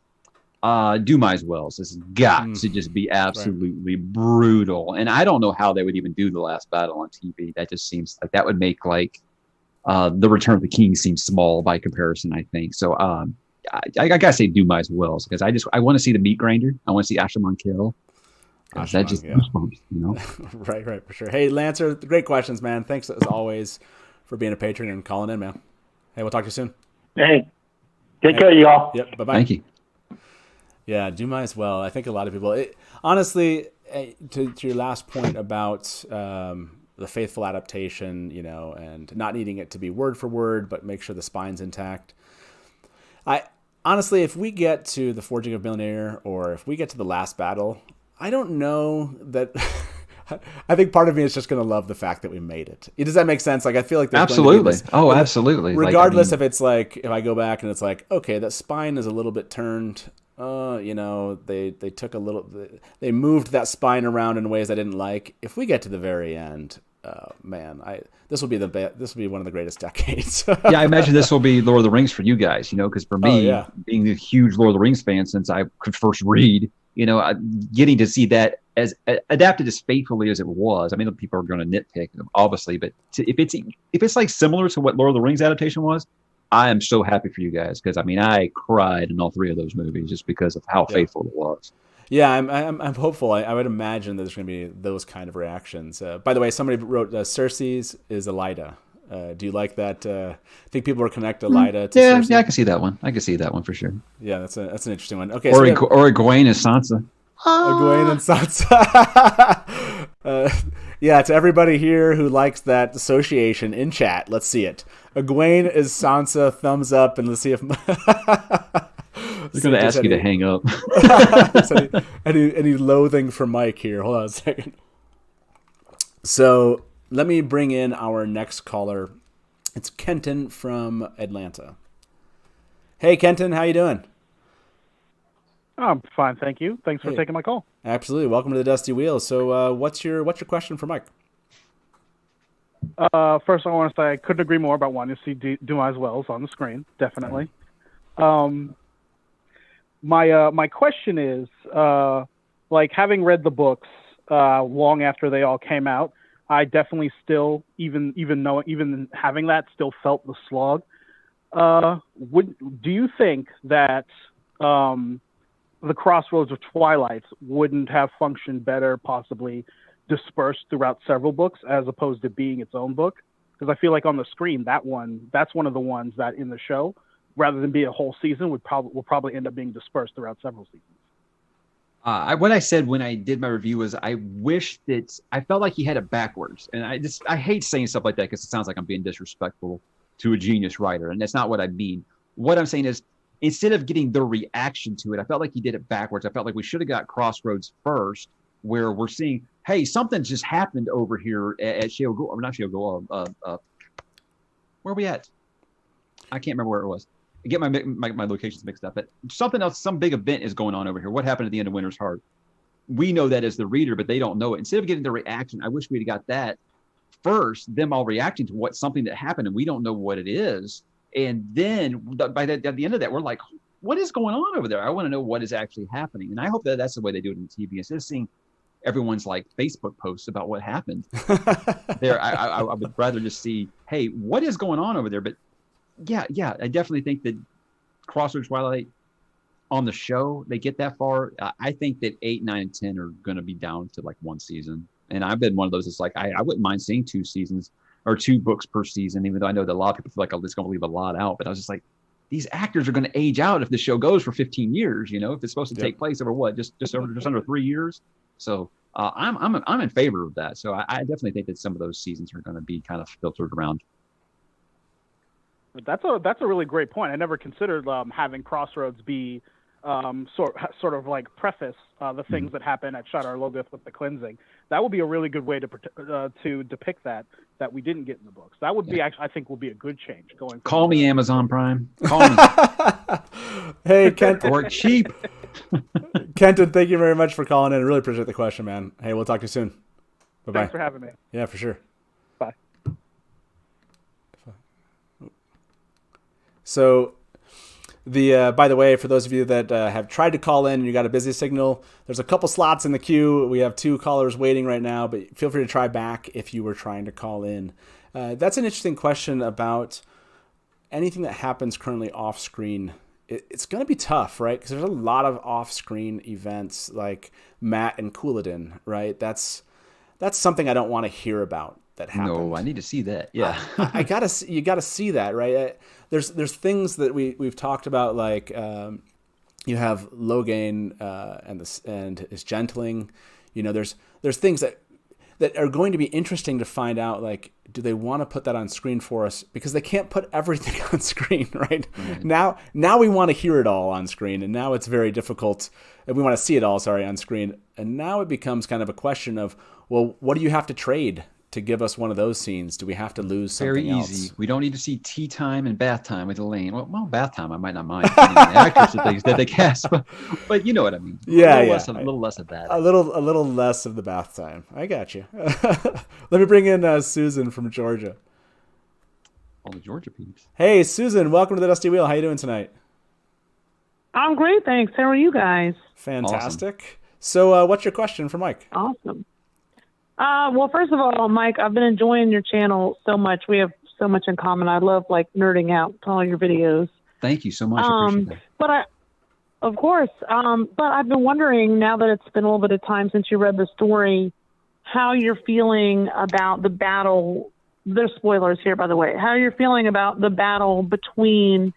Dumai's Wells has got to just be absolutely brutal. And I don't know how they would even do the last battle on TV. That just seems like that would make the Return of the King seem small by comparison, I think. So I gotta say Dumai's Wells, because I want to see the meat grinder. I want to see Asha'man kill. That just right, for sure. Hey, Lancer, great questions, man. Thanks as always for being a patron and calling in, man. Hey, we'll talk to you soon. Hey, take care, y'all. Yep, bye-bye. Thank you. Yeah, Dumai as well. I think a lot of people, honestly, to your last point about the faithful adaptation, and not needing it to be word for word, but make sure the spine's intact. Honestly, if we get to the Forging of Mjolnir, or if we get to the last battle, I don't know that. I think part of me is just going to love the fact that we made it. Does that make sense? I feel like there's absolutely. Absolutely. Regardless if it's if I go back and it's okay, that spine is a little bit turned. They took a little. They moved that spine around in ways I didn't like. If we get to the very end, man, this will be one of the greatest decades. Yeah, I imagine this will be Lord of the Rings for you guys. Because for me, being a huge Lord of the Rings fan since I could first read. Getting to see that as adapted as faithfully as it was. I mean, people are going to nitpick, obviously, but if it's similar to what Lord of the Rings adaptation was, I am so happy for you guys, because I cried in all three of those movies just because of how faithful it was. Yeah, I'm hopeful. I would imagine that there's going to be those kind of reactions. By the way, somebody wrote Cersei's is Elida. Do you like that? I think people are connected Elida to Cersei. Yeah, I can see that one. I can see that one for sure. Yeah, that's an interesting one. Okay, or Egwene is Sansa. Egwene and Sansa. To everybody here who likes that association in chat, let's see it. Egwene is Sansa, thumbs up, and let's see if. They're going to ask you to hang up. any loathing for Mike here? Hold on a second. So let me bring in our next caller. It's Kenton from Atlanta. Hey, Kenton, how you doing? I'm fine, thank you. Thanks for taking my call. Absolutely. Welcome to the Dusty Wheel. So what's your question for Mike? First, I want to say I couldn't agree more about wanting to see Dumai's Wells on the screen. Definitely. My question is, having read the books long after they all came out, I definitely still, even having that, still felt the slog. Do you think that the Crossroads of Twilight wouldn't have functioned better, possibly dispersed throughout several books, as opposed to being its own book? Because I feel like on the screen, that's one of the ones that in the show, rather than be a whole season, will probably end up being dispersed throughout several seasons. What I said when I did my review was I wish that I felt like he had it backwards, and I hate saying stuff like that because it sounds like I'm being disrespectful to a genius writer, and that's not what I mean. What I'm saying is, instead of getting the reaction to it, I felt like he did it backwards. I felt like we should have got Crossroads first, where we're seeing, hey, something just happened over here at Shale Gold, or not Shale Gold. Where are we at? I can't remember where it was. I get my locations mixed up, but something else, some big event is going on over here. What happened at the end of Winter's Heart? We know that as the reader, but they don't know it. Instead of getting the reaction, I wish we'd got that first, them all reacting to something that happened and we don't know what it is. And then at the end of that, we're like, what is going on over there? I want to know what is actually happening. And I hope that that's the way they do it in TV. Instead of seeing everyone's like Facebook posts about what happened there, I would rather just see, hey, what is going on over there? But yeah, I definitely think that Crossroads Twilight on the show, they get that far. I think that 8, 9, and 10 are going to be down to like one season. And I've been one of those that's like, I wouldn't mind seeing 2 seasons or 2 books per season, even though I know that a lot of people feel like, oh, it's going to leave a lot out. But I was just like, these actors are going to age out if the show goes for 15 years, you know, if it's supposed to take place over what, just under 3 years. So I'm in favor of that. So I definitely think that some of those seasons are going to be kind of filtered around. That's a really great point. I never considered having Crossroads be sort of like preface the things that happen at Shadar Logoth with the cleansing. That would be a really good way to depict that we didn't get in the books. That would be actually, I think, will be a good change going. Call me Amazon Prime. Call me. Hey, Kent. Work cheap. Kenton, thank you very much for calling in. I really appreciate the question, man. Hey, we'll talk to you soon. Bye-bye. Thanks for having me. Yeah, for sure. Bye. So, by the way, for those of you that have tried to call in and you got a busy signal, there's a couple slots in the queue. We have 2 callers waiting right now, but feel free to try back if you were trying to call in. That's an interesting question about anything that happens currently off screen. It's going to be tough, right? Because there's a lot of off-screen events like Matt and Couladin, right? That's something I don't want to hear about that happened. No, I need to see that. Yeah, you got to see that, right? There's things that we've talked about, like you have Logain and his gentling. You know, there's things that are going to be interesting to find out, like, do they want to put that on screen for us? Because they can't put everything on screen, right? Now we want to hear it all on screen, and now it's very difficult. And we want to see it all, on screen. And now it becomes kind of a question of, well, what do you have to trade to give us one of those scenes? Do we have to lose something else? Very easy. We don't need to see tea time and bath time with Elaine. Well, bath time I might not mind. The actors and things that they cast, but you know what I mean. Yeah, a little less of that. A little less of the bath time. I got you. Let me bring in Susan from Georgia. All the Georgia peeps. Hey, Susan, welcome to the Dusty Wheel. How you doing tonight? I'm great, thanks. How are you guys? Fantastic. Awesome. So, what's your question for Mike? Awesome. Well, first of all, Mike, I've been enjoying your channel so much. We have so much in common. I love nerding out to all your videos. Thank you so much. I appreciate that. Of course. But I've been wondering, now that it's been a little bit of time since you read the story, how you're feeling about the battle. There's spoilers here, by the way. How you're feeling about the battle between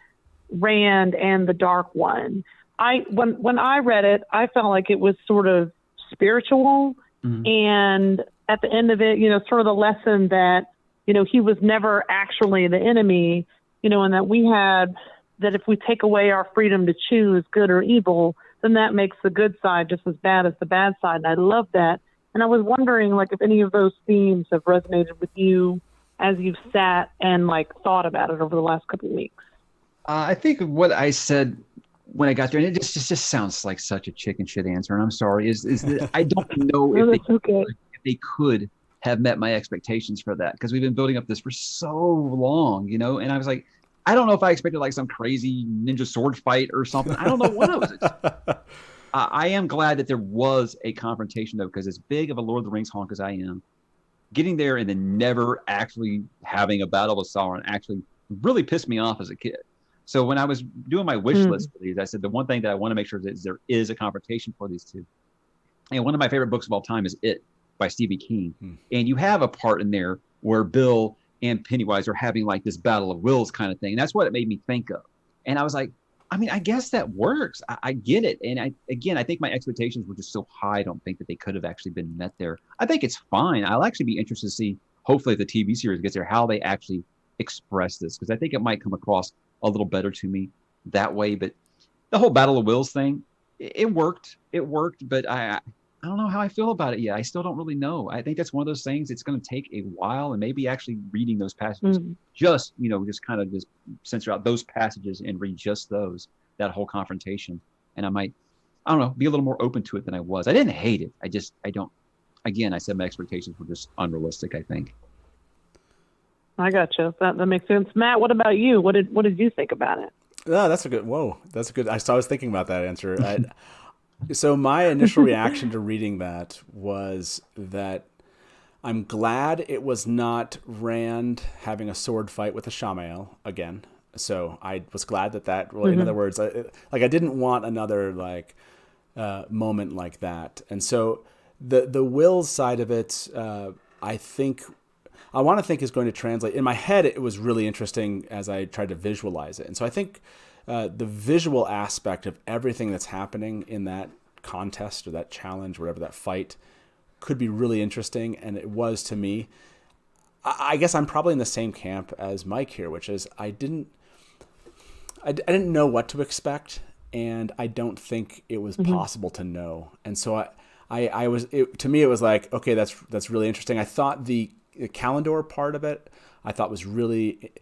Rand and the Dark One. When I read it, I felt like it was sort of spiritual. Mm-hmm. And at the end of it, sort of the lesson that, he was never actually the enemy, and that if we take away our freedom to choose good or evil, then that makes the good side just as bad as the bad side. And I love that. And I was wondering, if any of those themes have resonated with you as you've sat and thought about it over the last couple of weeks. I think what I said when I got there, and it just sounds like such a chicken shit answer, and I'm sorry, is that I don't know if they could have met my expectations for that, because we've been building up this for so long, and I was like, I don't know if I expected some crazy ninja sword fight or something. I don't know what I was expecting. I am glad that there was a confrontation, though, because as big of a Lord of the Rings honk as I am, getting there and then never actually having a battle with Sauron actually really pissed me off as a kid. So when I was doing my wish list for these, I said the one thing that I want to make sure is there is a confrontation for these two. And one of my favorite books of all time is It by Stevie King. And you have a part in there where Bill and Pennywise are having this battle of wills kind of thing. And that's what it made me think of. And I was like, I guess that works. I get it. And I think my expectations were just so high. I don't think that they could have actually been met there. I think it's fine. I'll actually be interested to see, hopefully if the TV series gets there, how they actually express this, because I think it might come across a little better to me that way. But the whole Battle of Wills thing, it worked. But I I don't know how I feel about it yet. I still don't really know. I think that's one of those things. It's going to take a while, and maybe actually reading those passages, just kind of just censor out those passages and read just those, that whole confrontation, and I don't know, be a little more open to it than I was. I didn't hate it. I don't. Again, I said my expectations were just unrealistic, I think. I gotcha. That makes sense. Matt, what about you? What did you think about it? Oh, that's a good. Whoa, that's a good. I was thinking about that answer. So my initial reaction to reading that was that I'm glad it was not Rand having a sword fight with a Shamael again. So I was glad that in other words, I didn't want another moment like that. And so the will side of it, I want to think is going to translate. In my head, it was really interesting as I tried to visualize it. And so I think the visual aspect of everything that's happening in that contest or that challenge, whatever that fight, could be really interesting. And it was to me. I guess I'm probably in the same camp as Mike here, which is I didn't know what to expect, and I don't think it was possible to know. And so to me, it was like, okay, that's really interesting. I thought the Calendar part of it, I thought was really,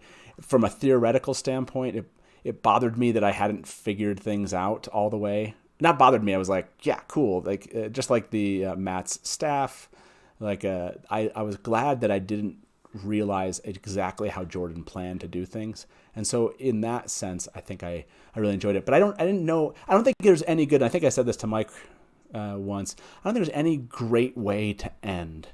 from a theoretical standpoint, it bothered me that I hadn't figured things out all the way. Not bothered me. I was like, yeah, cool. Just like the Matt's staff, I was glad that I didn't realize exactly how Jordan planned to do things. And so in that sense, I think I really enjoyed it. But I don't think there's any good, I think I said this to Mike once, I don't think there's any great way to end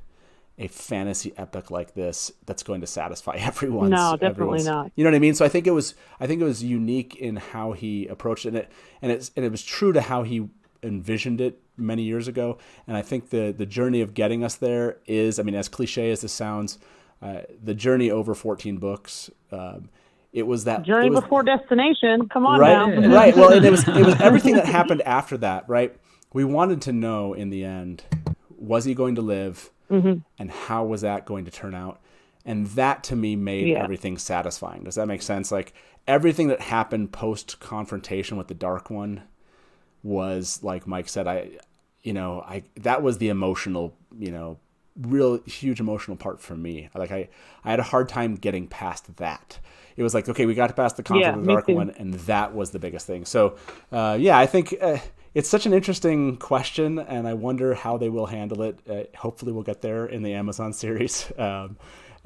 a fantasy epic like this that's going to satisfy everyone. No, definitely not. You know what I mean? So I think it was unique in how he approached it, and it was true to how he envisioned it many years ago. And I think the journey of getting us there is, I mean, as cliche as this sounds, the journey over 14 books. It was that journey before destination. Come on, right, now. Right. Well, and it was everything that happened after that. Right. We wanted to know in the end, was he going to live, and how was that going to turn out? And that to me made everything satisfying. Does that make sense? Like everything that happened post confrontation with the Dark One was, like Mike said, that was the emotional, real huge emotional part for me. I had a hard time getting past that. It was like, okay, we got past the conflict with the Dark One, and that was the biggest thing. So, I think it's such an interesting question, and I wonder how they will handle it. Hopefully, we'll get there in the Amazon series. But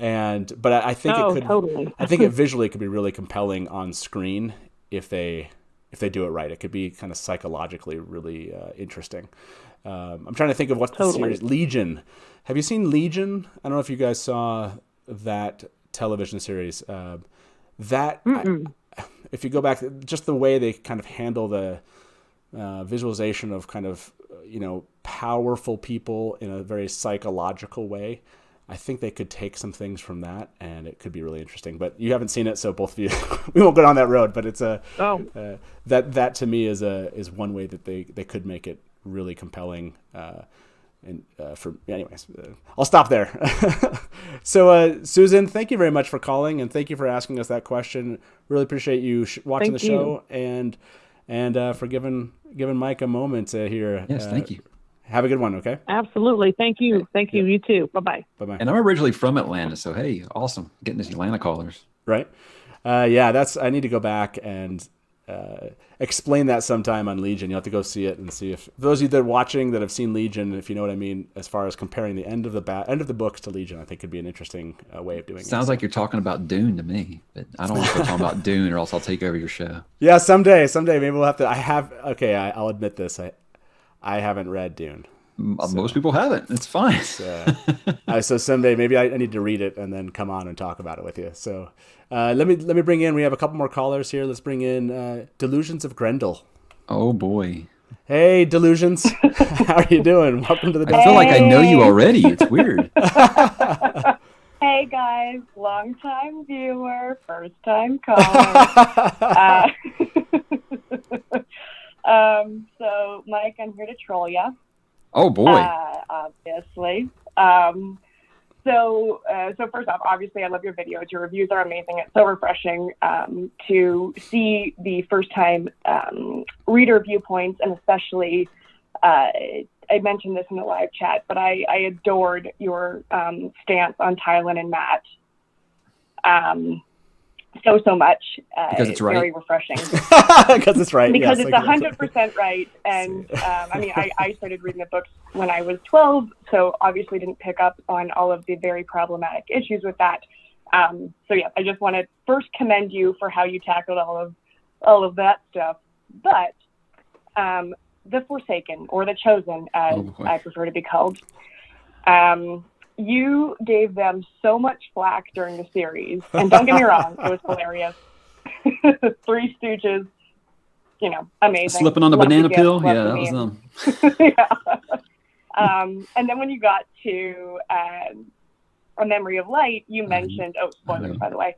I think it could. Totally. I think it visually could be really compelling on screen if they do it right. It could be kind of psychologically really interesting. I'm trying to think of what's the series. Legion. Have you seen Legion? I don't know if you guys saw that television series. If you go back, just the way they kind of handle the visualization of kind of powerful people in a very psychological way, I think they could take some things from that, and it could be really interesting. But you haven't seen it, so both of you, we won't go down that road. But it's that to me is one way that they could make it really compelling. I'll stop there. So, Susan, thank you very much for calling, and thank you for asking us that question. Really appreciate you watching the show, and for giving Mike a moment here. Yes, thank you. Have a good one, okay? Absolutely. Thank you. Thank you. You too. Bye-bye. Bye-bye. And I'm originally from Atlanta, so hey, awesome. Getting these Atlanta callers. Right. I need to go back and explain that sometime on Legion. You'll have to go see it and see if those of you that are watching that have seen Legion, if you know what I mean, as far as comparing the end of the books to Legion, I think could be an interesting way of doing it. Sounds like you're talking about Dune to me, but I don't want to talk about Dune or else I'll take over your show. Yeah, someday maybe we'll have to. I'll admit this. I haven't read Dune. Most people haven't. It's fine. So someday maybe I need to read it and then come on and talk about it with you. So let me bring in. We have a couple more callers here. Let's bring in Delusions of Grendel. Oh boy. Hey, Delusions. How are you doing? Welcome to the. I feel like I know you already. It's weird. Hey guys, long time viewer, first time caller. So Mike, I'm here to troll ya. Oh boy. Obviously. So first off, obviously I love your videos. Your reviews are amazing. It's so refreshing to see the first time reader viewpoints, and especially I mentioned this in the live chat, but I adored your stance on Tylen and Matt. So much. Because it's right. Very refreshing. Because it's right. Because yes, it's 100% right. And I started reading the books when I was 12, so obviously didn't pick up on all of the very problematic issues with that. So yeah, I just want to first commend you for how you tackled all of that stuff. But the Forsaken, or the Chosen, as I prefer to be called, you gave them so much flack during the series, and don't get me wrong, it was hilarious. Three Stooges, amazing. Slipping on the banana peel, yeah, that was them. Yeah. And then when you got to A Memory of Light, you mentioned, spoilers by the way,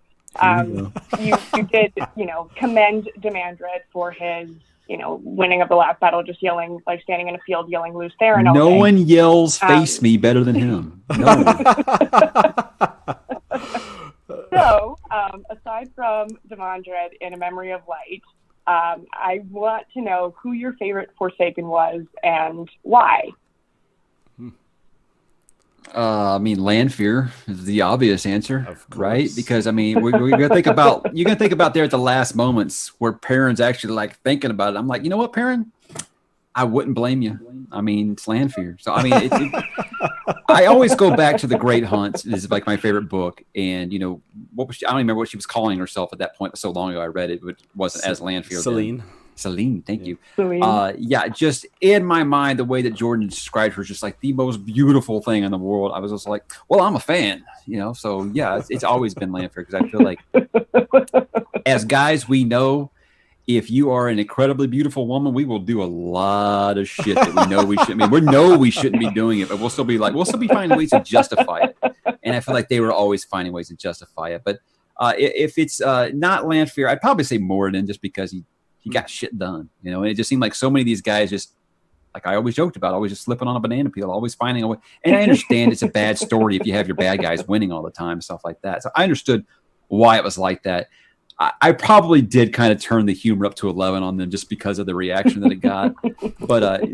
you did, commend Demandred for his, winning of the last battle, just yelling, like standing in a field yelling "Loose Theron" all No day. one yells "Face me" better than him. No one. So, aside from Demandred in A Memory of Light, I want to know who your favorite Forsaken was and why. Lanfear is the obvious answer, right? Because we're gonna think about there at the last moments where Perrin's actually like thinking about it. I'm like, you know what, Perrin? I wouldn't blame you. It's Lanfear. So I always go back to The Great Hunt. This is like my favorite book, and what was she? I don't even remember what she was calling herself at that point. It was so long ago I read it, but it wasn't as Lanfear. Celine, thank you. Just in my mind, the way that Jordan described her is just like the most beautiful thing in the world. I was just like, well, I'm a fan, so yeah, it's always been Lanfear, because I feel like as guys, we know if you are an incredibly beautiful woman, we will do a lot of shit that we know we shouldn't be. We shouldn't be doing it, but we'll still be finding ways to justify it. And I feel like they were always finding ways to justify it. But if it's not Lanfear, I'd probably say Moradin, just because he got shit done, and it just seemed like so many of these guys just, like I always joked about, always just slipping on a banana peel, always finding a way. And I understand it's a bad story if you have your bad guys winning all the time, stuff like that. So I understood why it was like that. I probably did kind of turn the humor up to 11 on them just because of the reaction that it got. but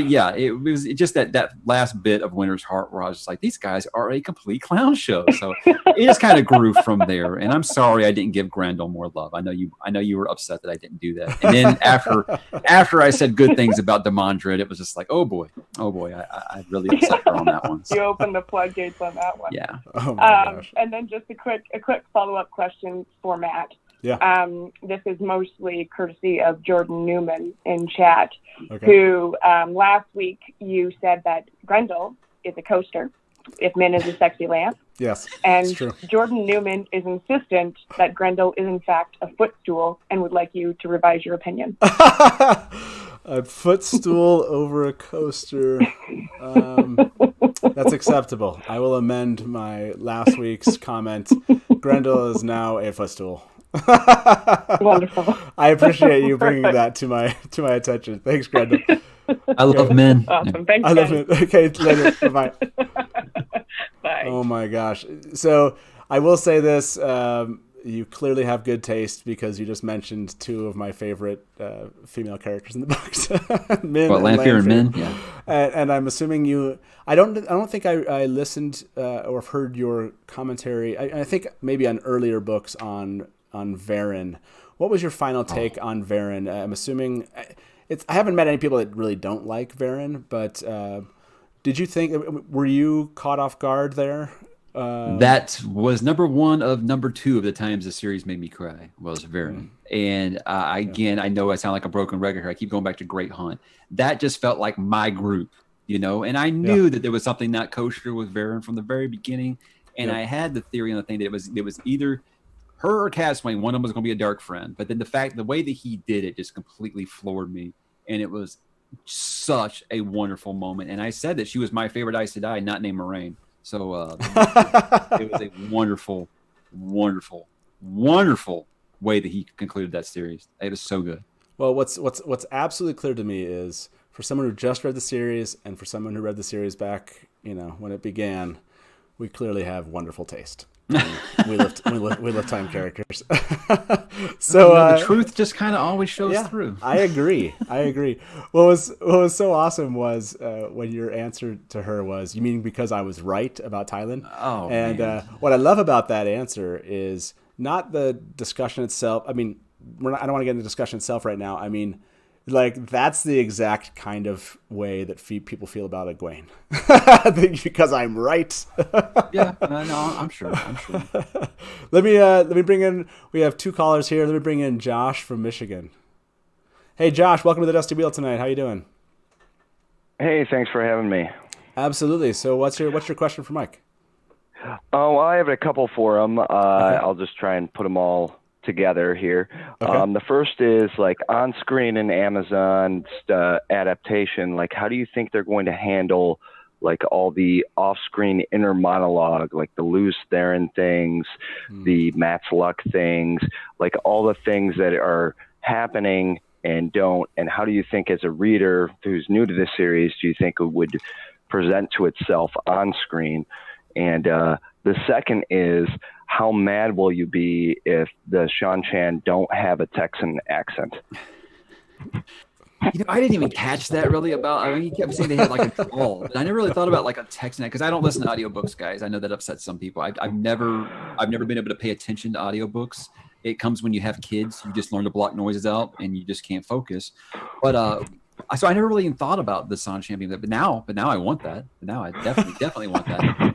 yeah, it was just that last bit of Winter's Heart where I was just like, these guys are a complete clown show. So it just kind of grew from there. And I'm sorry I didn't give Grendel more love. I know you were upset that I didn't do that. And then after I said good things about Demandred, it was just like, oh boy, I really upset her on that one. So. You opened the floodgates on that one. Yeah. Oh my gosh. And then just a quick follow-up question for Matt. Yeah. This is mostly courtesy of Jordan Newman in chat, who last week you said that Grendel is a coaster if Min is a sexy lamp. Yes. And Jordan Newman is insistent that Grendel is in fact a footstool and would like you to revise your opinion. A footstool over a coaster. That's acceptable. I will amend my last week's comment. Grendel is now a footstool. Wonderful. I appreciate you bringing that to my attention. Thanks, Grendel. I love men. Awesome. Thanks, I love it. Okay, later. Bye. Bye. Oh my gosh. So I will say this. You clearly have good taste because you just mentioned two of my favorite female characters in the books. Lanfear and Min? Yeah. And I'm assuming you. I don't think I listened or heard your commentary. I think maybe on earlier books on Varen. What was your final take on Varen? I'm assuming I haven't met any people that really don't like Varen, but did you think, were you caught off guard there? That was number one of number two of the times the series made me cry was Varen. And again, I know I sound like a broken record here. I keep going back to Great Hunt. That just felt like my group, and I knew that there was something not kosher with Varen from the very beginning. And I had the theory on the thing that it was either her or Catswain, one of them was going to be a dark friend. But then the way that he did it just completely floored me. And it was such a wonderful moment. And I said that she was my favorite Aes Sedai, not named Moraine. So it was a wonderful, wonderful, wonderful way that he concluded that series. It was so good. Well, what's absolutely clear to me is for someone who just read the series and for someone who read the series back, when it began, we clearly have wonderful taste. We live time characters. So the truth just kind of always shows through. I agree. What was so awesome was when your answer to her was, "You mean because I was right about Thailand?" Oh, and man. What I love about that answer is not the discussion itself. I mean, I don't want to get into the discussion itself right now. I mean, like, that's the exact kind of way that people feel about Egwene. I think because I'm right. Yeah, no, I'm sure. Let me bring in. We have two callers here. Let me bring in Josh from Michigan. Hey, Josh, welcome to the Dusty Wheel tonight. How you doing? Hey, thanks for having me. Absolutely. So, what's your question for Mike? Oh, well, I have a couple for him. Okay. I'll just try and put them all together here. Okay. The first is like on screen in Amazon's adaptation. Like, how do you think they're going to handle like all the off-screen inner monologue, like the Luz Theron things, the Matt's Luck things, like all the things that are happening and don't? And how do you think, as a reader who's new to this series, do you think it would present to itself on screen? And the second is, how mad will you be if the Shan Chan don't have a Texan accent? I didn't even catch that really about. I mean, he kept saying they had like a drawl, but I never really thought about like a Texan, because I don't listen to audiobooks, guys. I know that upsets some people. I've never been able to pay attention to audiobooks. It comes when you have kids. You just learn to block noises out, and you just can't focus. But so I never really even thought about the San Champion, but now I want that. Now I definitely want that.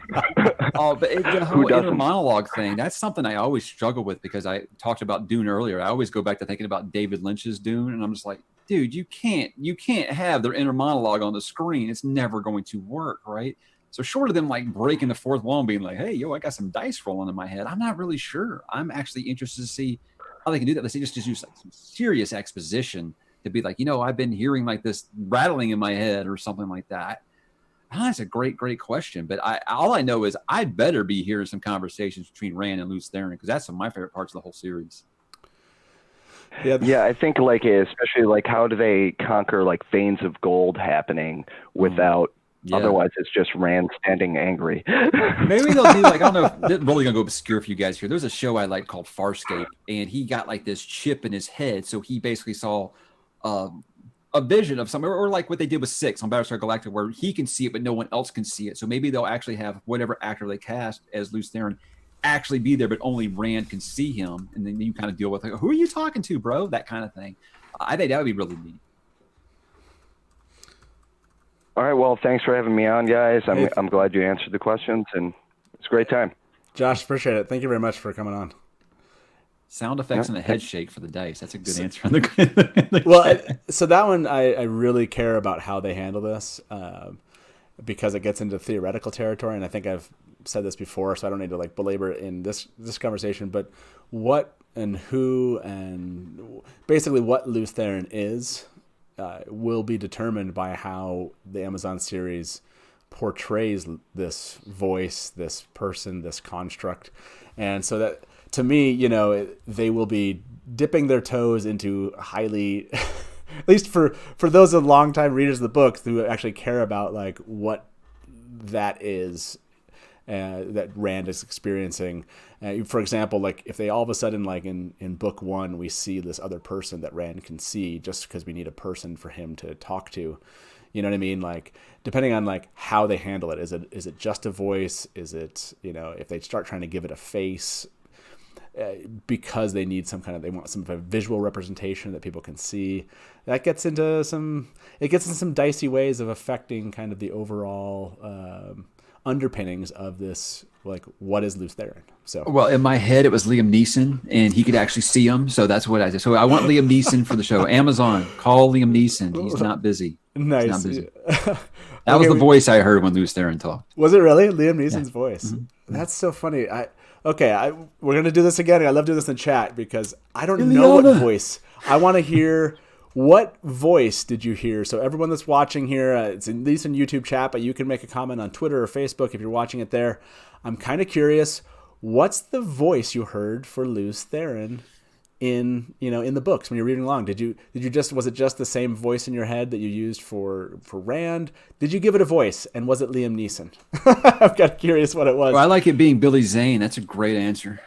But the whole inner monologue thing, that's something I always struggle with, because I talked about Dune earlier. I always go back to thinking about David Lynch's Dune, and I'm just like, dude, you can't have their inner monologue on the screen. It's never going to work, right? So short of them like breaking the fourth wall and being like, hey, yo, I got some dice rolling in my head, I'm not really sure. I'm actually interested to see how they can do that. Let's say just use like some serious exposition to be like, I've been hearing like this rattling in my head or something like that. That's a great question. But all I know is I'd better be hearing some conversations between Rand and Luz Theron, because that's some of my favorite parts of the whole series. Yeah, I think like especially like how do they conquer like veins of gold happening without otherwise it's just Rand standing angry. Maybe they'll do like, I don't know, this is really gonna go obscure for you guys here. There's a show I like called Farscape, and he got like this chip in his head, so he basically saw a vision of something, or like what they did with Six on Battlestar Galactica, where he can see it but no one else can see it. So maybe they'll actually have whatever actor they cast as Luz Theron actually be there, but only Rand can see him, and then you kind of deal with like, who are you talking to, bro? That kind of thing. I think that would be really neat. All right, well, thanks for having me on, guys. I'm glad you answered the questions, and it's a great time. Josh, appreciate it. Thank you very much for coming on. Sound effects and a head shake for the dice. That's a good answer. Well, so that one, I really care about how they handle this, because it gets into theoretical territory, and I think I've said this before, so I don't need to like belabor it in this conversation. But what and who and basically what Luz Theron is will be determined by how the Amazon series portrays this voice, this person, this construct, and so that, to me, they will be dipping their toes into highly, at least for those of longtime readers of the book who actually care about like what that is, that Rand is experiencing. For example, like if they all of a sudden, like in book one, we see this other person that Rand can see just because we need a person for him to talk to. You know what I mean? Like, depending on like how they handle it, is it just a voice? Is it, if they start trying to give it a face, because they need they want some visual representation that people can see, that gets into some dicey ways of affecting kind of the overall underpinnings of this, like, what is Luz Theron? So, well, in my head it was Liam Neeson, and he could actually see him, so that's what I did. So I want Liam Neeson for the show. Amazon, call Liam Neeson. He's not busy. Nice. He's not busy. That was the voice I heard when Luz Theron talked. Was it really Liam Neeson's voice? Mm-hmm. That's so funny. We're going to do this again. I love doing this in chat because I don't know what voice. I want to hear, what voice did you hear? So everyone that's watching here, it's at least in YouTube chat, but you can make a comment on Twitter or Facebook if you're watching it there. I'm kind of curious, what's the voice you heard for Luz Theron in the books when you're reading along? Was it just the same voice in your head that you used for Rand? Did you give it a voice, and was it Liam Neeson? I'm kind of curious what it was. Well, I like it being Billy Zane. That's a great answer.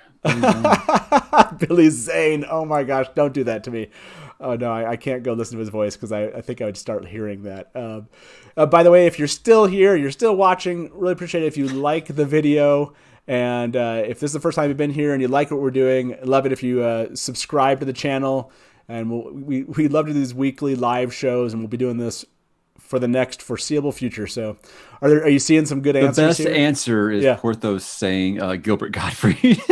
Billy Zane. Oh my gosh, don't do that to me. Oh no, I can't go listen to his voice because I think I would start hearing that. By the way, if you're still here, you're still watching, really appreciate it if you like the video. And if this is the first time you've been here and you like what we're doing, I'd love it if you subscribe to the channel. And we love to do these weekly live shows, and we'll be doing this for the next foreseeable future. So are you seeing some good answers? The best here? answer is Porthos saying Gilbert Gottfried.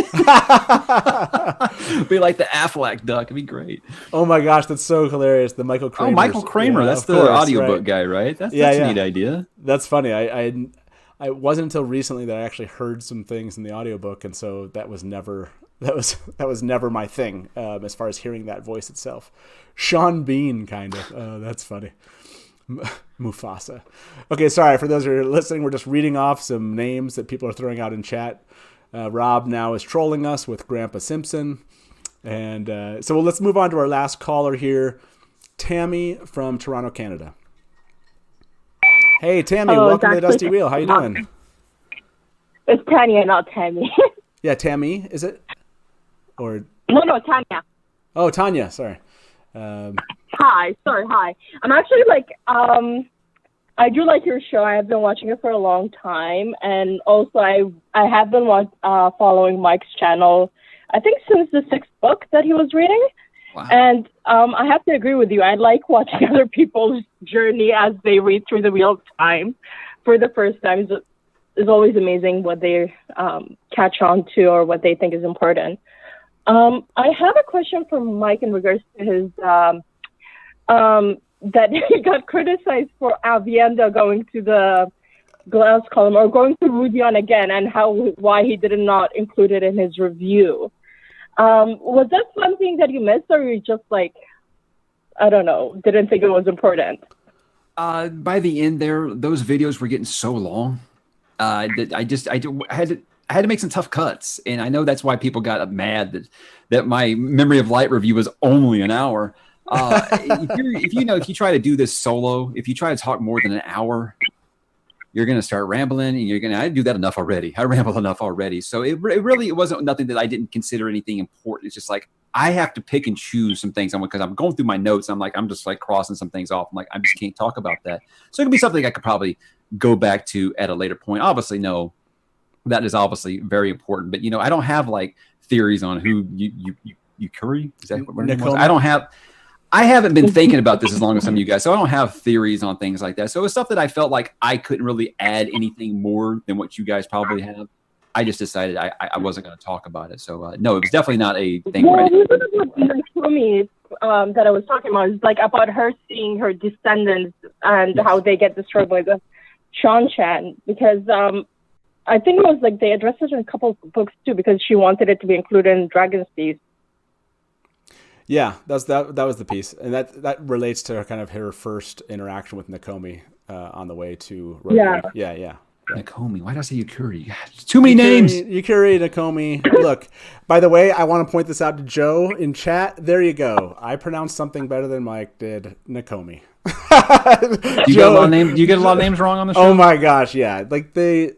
Be like the Aflac duck. It'd be great. Oh my gosh, that's so hilarious. The Michael Kramer. Oh, Michael Kramer. That's the audiobook guy, right? That's a neat idea. That's funny. I wasn't until recently that I actually heard some things in the audiobook, and so that was never my thing as far as hearing that voice itself. Sean Bean, kind of. That's funny. Mufasa. Okay, sorry for those who are listening. We're just reading off some names that people are throwing out in chat. Rob now is trolling us with Grandpa Simpson, and so let's move on to our last caller here, Tammy from Toronto, Canada. Hey, Tammy, welcome to the Dusty Wheel. How you doing? It's Tanya, not Tammy. Yeah, Tammy, is it? Or No, Tanya. Oh, Tanya, sorry. Hi. I'm actually I do like your show. I have been watching it for a long time, and also I have been following Mike's channel, I think since the 6th book that he was reading. Wow. And I have to agree with you. I like watching other people's journey as they read through the Wheel of Time for the first time. It's always amazing what they catch on to or what they think is important. I have a question for Mike in regards to his that he got criticized for Avienda going to the glass column or going to Rudion again, and why he did not include it in his review. Was that something that you missed, or you just I don't know, didn't think it was important? By the end there, those videos were getting so long that I had to make some tough cuts, and I know that's why people got mad that my Memory of Light review was only an hour. If you try to do this solo, if you try to talk more than an hour, you're going to start rambling, and I do that enough already. I ramble enough already. So it wasn't nothing that I didn't consider anything important. It's just I have to pick and choose some things because I'm going through my notes. I'm just crossing some things off. I just can't talk about that. So it could be something I could probably go back to at a later point. Obviously, no, that is obviously very important. But, I don't have theories on who you curry. Is that what her name was? I haven't been thinking about this as long as some of you guys, so I don't have theories on things like that. So it was stuff that I felt like I couldn't really add anything more than what you guys probably have. I just decided I wasn't going to talk about it. So no, it was definitely not a thing. Well, for me, that I was talking about is about her seeing her descendants and how they get destroyed by the Shan Chan, because I think it was they addressed it in a couple of books too, because she wanted it to be included in Dragon's Teeth. Yeah, that was the piece, and that relates to her first interaction with Nakomi on the way to Rogan. Yeah. Nakomi. Why did I say Yukuri? Too many names. Yukuri, Nakomi. Look, by the way, I want to point this out to Joe in chat. There you go. I pronounced something better than Mike did. Nakomi. You get a lot of names. You get a lot of names wrong on the show. Oh my gosh, yeah. They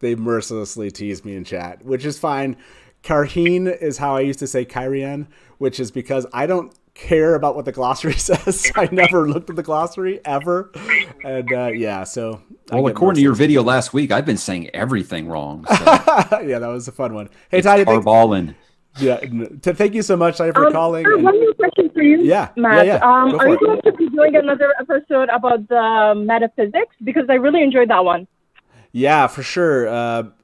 mercilessly tease me in chat, which is fine. Karheen is how I used to say Kyrian, which is because I don't care about what the glossary says. I never looked at the glossary ever. And so. Well, according to your video last week, I've been saying everything wrong. So. Yeah, that was a fun one. Hey, Tanya. Thank you so much, Tanya, for calling. One more question for you, Matt. Are you going to be doing another episode about the metaphysics? Because I really enjoyed that one. Yeah, for sure.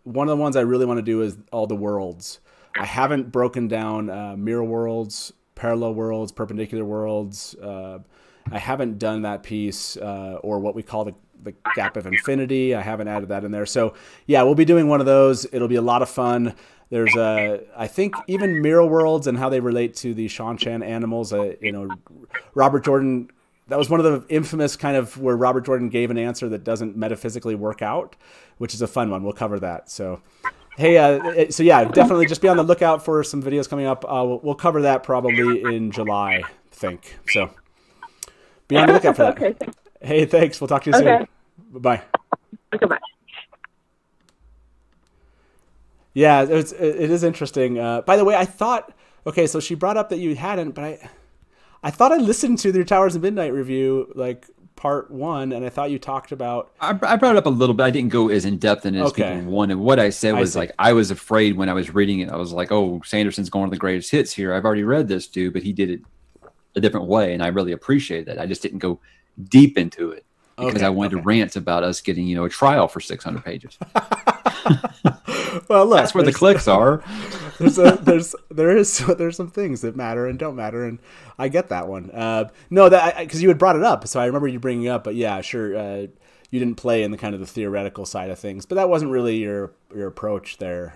One of the ones I really want to do is all the worlds. I haven't broken down mirror worlds, parallel worlds, perpendicular worlds. I haven't done that piece or what we call the gap of infinity. I haven't added that in there. So yeah, we'll be doing one of those. It'll be a lot of fun. There's I think even mirror worlds and how they relate to the Shan-Chan animals. Robert Jordan. That was one of the infamous where Robert Jordan gave an answer that doesn't metaphysically work out, which is a fun one. We'll cover that. So Hey, so yeah, definitely just be on the lookout for some videos coming up. We'll cover that probably in July, I think. So be on the lookout for that. Okay. Hey, thanks. We'll talk to you Okay. soon. Bye. Okay, bye. Yeah, it is interesting. By the way, I thought, okay, so she brought up that you hadn't, but I thought I listened to your Towers of Midnight review, like part 1, and I thought you talked about. I brought it up a little bit. I didn't go as in depth in it as people wanted. What I said was like, I was afraid when I was reading it. I was like, oh, Sanderson's going to the greatest hits here. I've already read this dude, but he did it a different way, and I really appreciate that. I just didn't go deep into it because I wanted to rant about us getting, a trial for 600 pages. Well, look, that's where the clicks are. There's some things that matter and don't matter, and I get that one. No, that because you had brought it up, so I remember you bringing it up. But yeah, sure, you didn't play in the kind of the theoretical side of things, but that wasn't really your approach there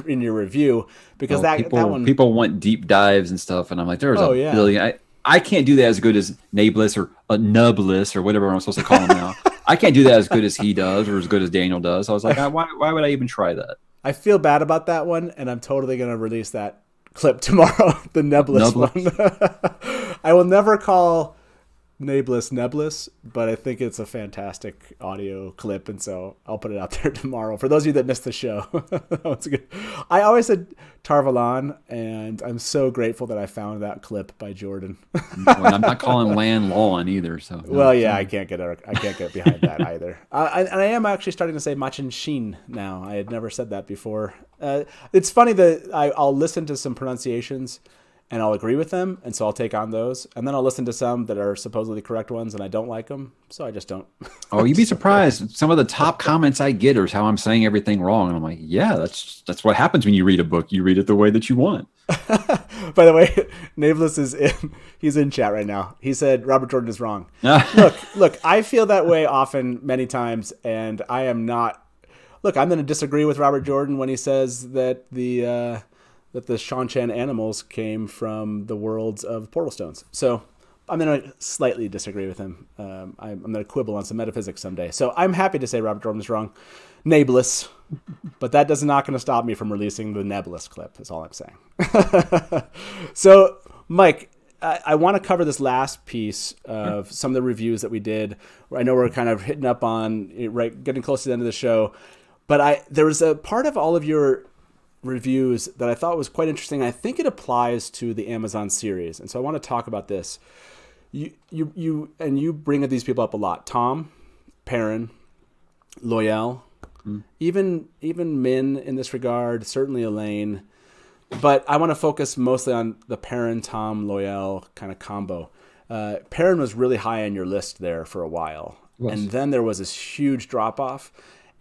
in your review because that one people want deep dives and stuff, and I'm like, there's a billion. I can't do that as good as Nablis or Nublis or whatever I'm supposed to call him now. I can't do that as good as he does or as good as Daniel does. So I was like, why would I even try that? I feel bad about that one, and I'm totally going to release that clip tomorrow, the Neblis one. I will never call Neblis, but I think it's a fantastic audio clip, and so I'll put it out there tomorrow. For those of you that missed the show, that was good. I always said Tarvalon, and I'm so grateful that I found that clip by Jordan. Well, I'm not calling Lan Lawn either. So well, yeah, I can't get behind that either. And I am actually starting to say Machin Shin now. I had never said that before. It's funny that I'll listen to some pronunciations and I'll agree with them, and so I'll take on those. And then I'll listen to some that are supposedly correct ones, and I don't like them, so I just don't. Oh, you'd be surprised. Some of the top comments I get are how I'm saying everything wrong, and I'm like, yeah, that's what happens when you read a book. You read it the way that you want. By the way, Naveless he's in chat right now. He said Robert Jordan is wrong. Look, I feel that way often, many times, and I am not. Look, I'm going to disagree with Robert Jordan when he says that the Shanchan animals came from the worlds of portal stones. So I'm going to slightly disagree with him. I'm going to quibble on some metaphysics someday. So I'm happy to say Robert Jordan is wrong. Nablis. But that is not going to stop me from releasing the Nebulous clip, is all I'm saying. So, Mike, I want to cover this last piece of some of the reviews that we did. I know we're kind of hitting up on, getting close to the end of the show. But there was a part of all of your reviews that I thought was quite interesting. I think it applies to the Amazon series, and so I want to talk about this. You bring these people up a lot: Tom, Perrin, Loyal, even Min in this regard. Certainly Elaine, but I want to focus mostly on the Perrin, Tom, Loyal kind of combo. Perrin was really high on your list there for a while, and then there was this huge drop off.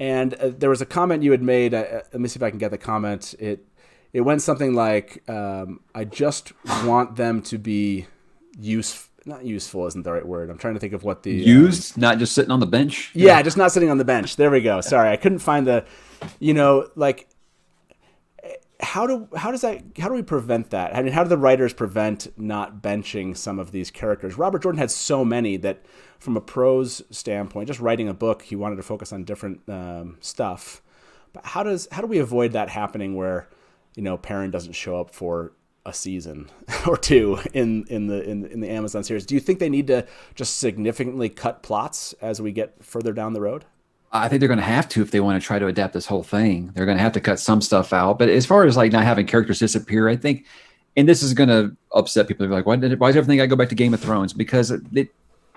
And there was a comment you had made. Let me see if I can get the comment. It went something like, "I just want them to be not useful isn't the right word. I'm trying to think of what the used, not just sitting on the bench. Yeah, just not sitting on the bench. There we go. Sorry, I couldn't find the, how do we prevent that? I mean, how do the writers prevent not benching some of these characters? Robert Jordan had so many that, from a prose standpoint, just writing a book, he wanted to focus on different stuff. But how do we avoid that happening where, Perrin doesn't show up for a season or two in the Amazon series? Do you think they need to just significantly cut plots as we get further down the road? I think they're going to have to if they want to try to adapt this whole thing. They're going to have to cut some stuff out. But as far as not having characters disappear, I think, and this is going to upset people. They're like, why does everything got to go back to Game of Thrones? Because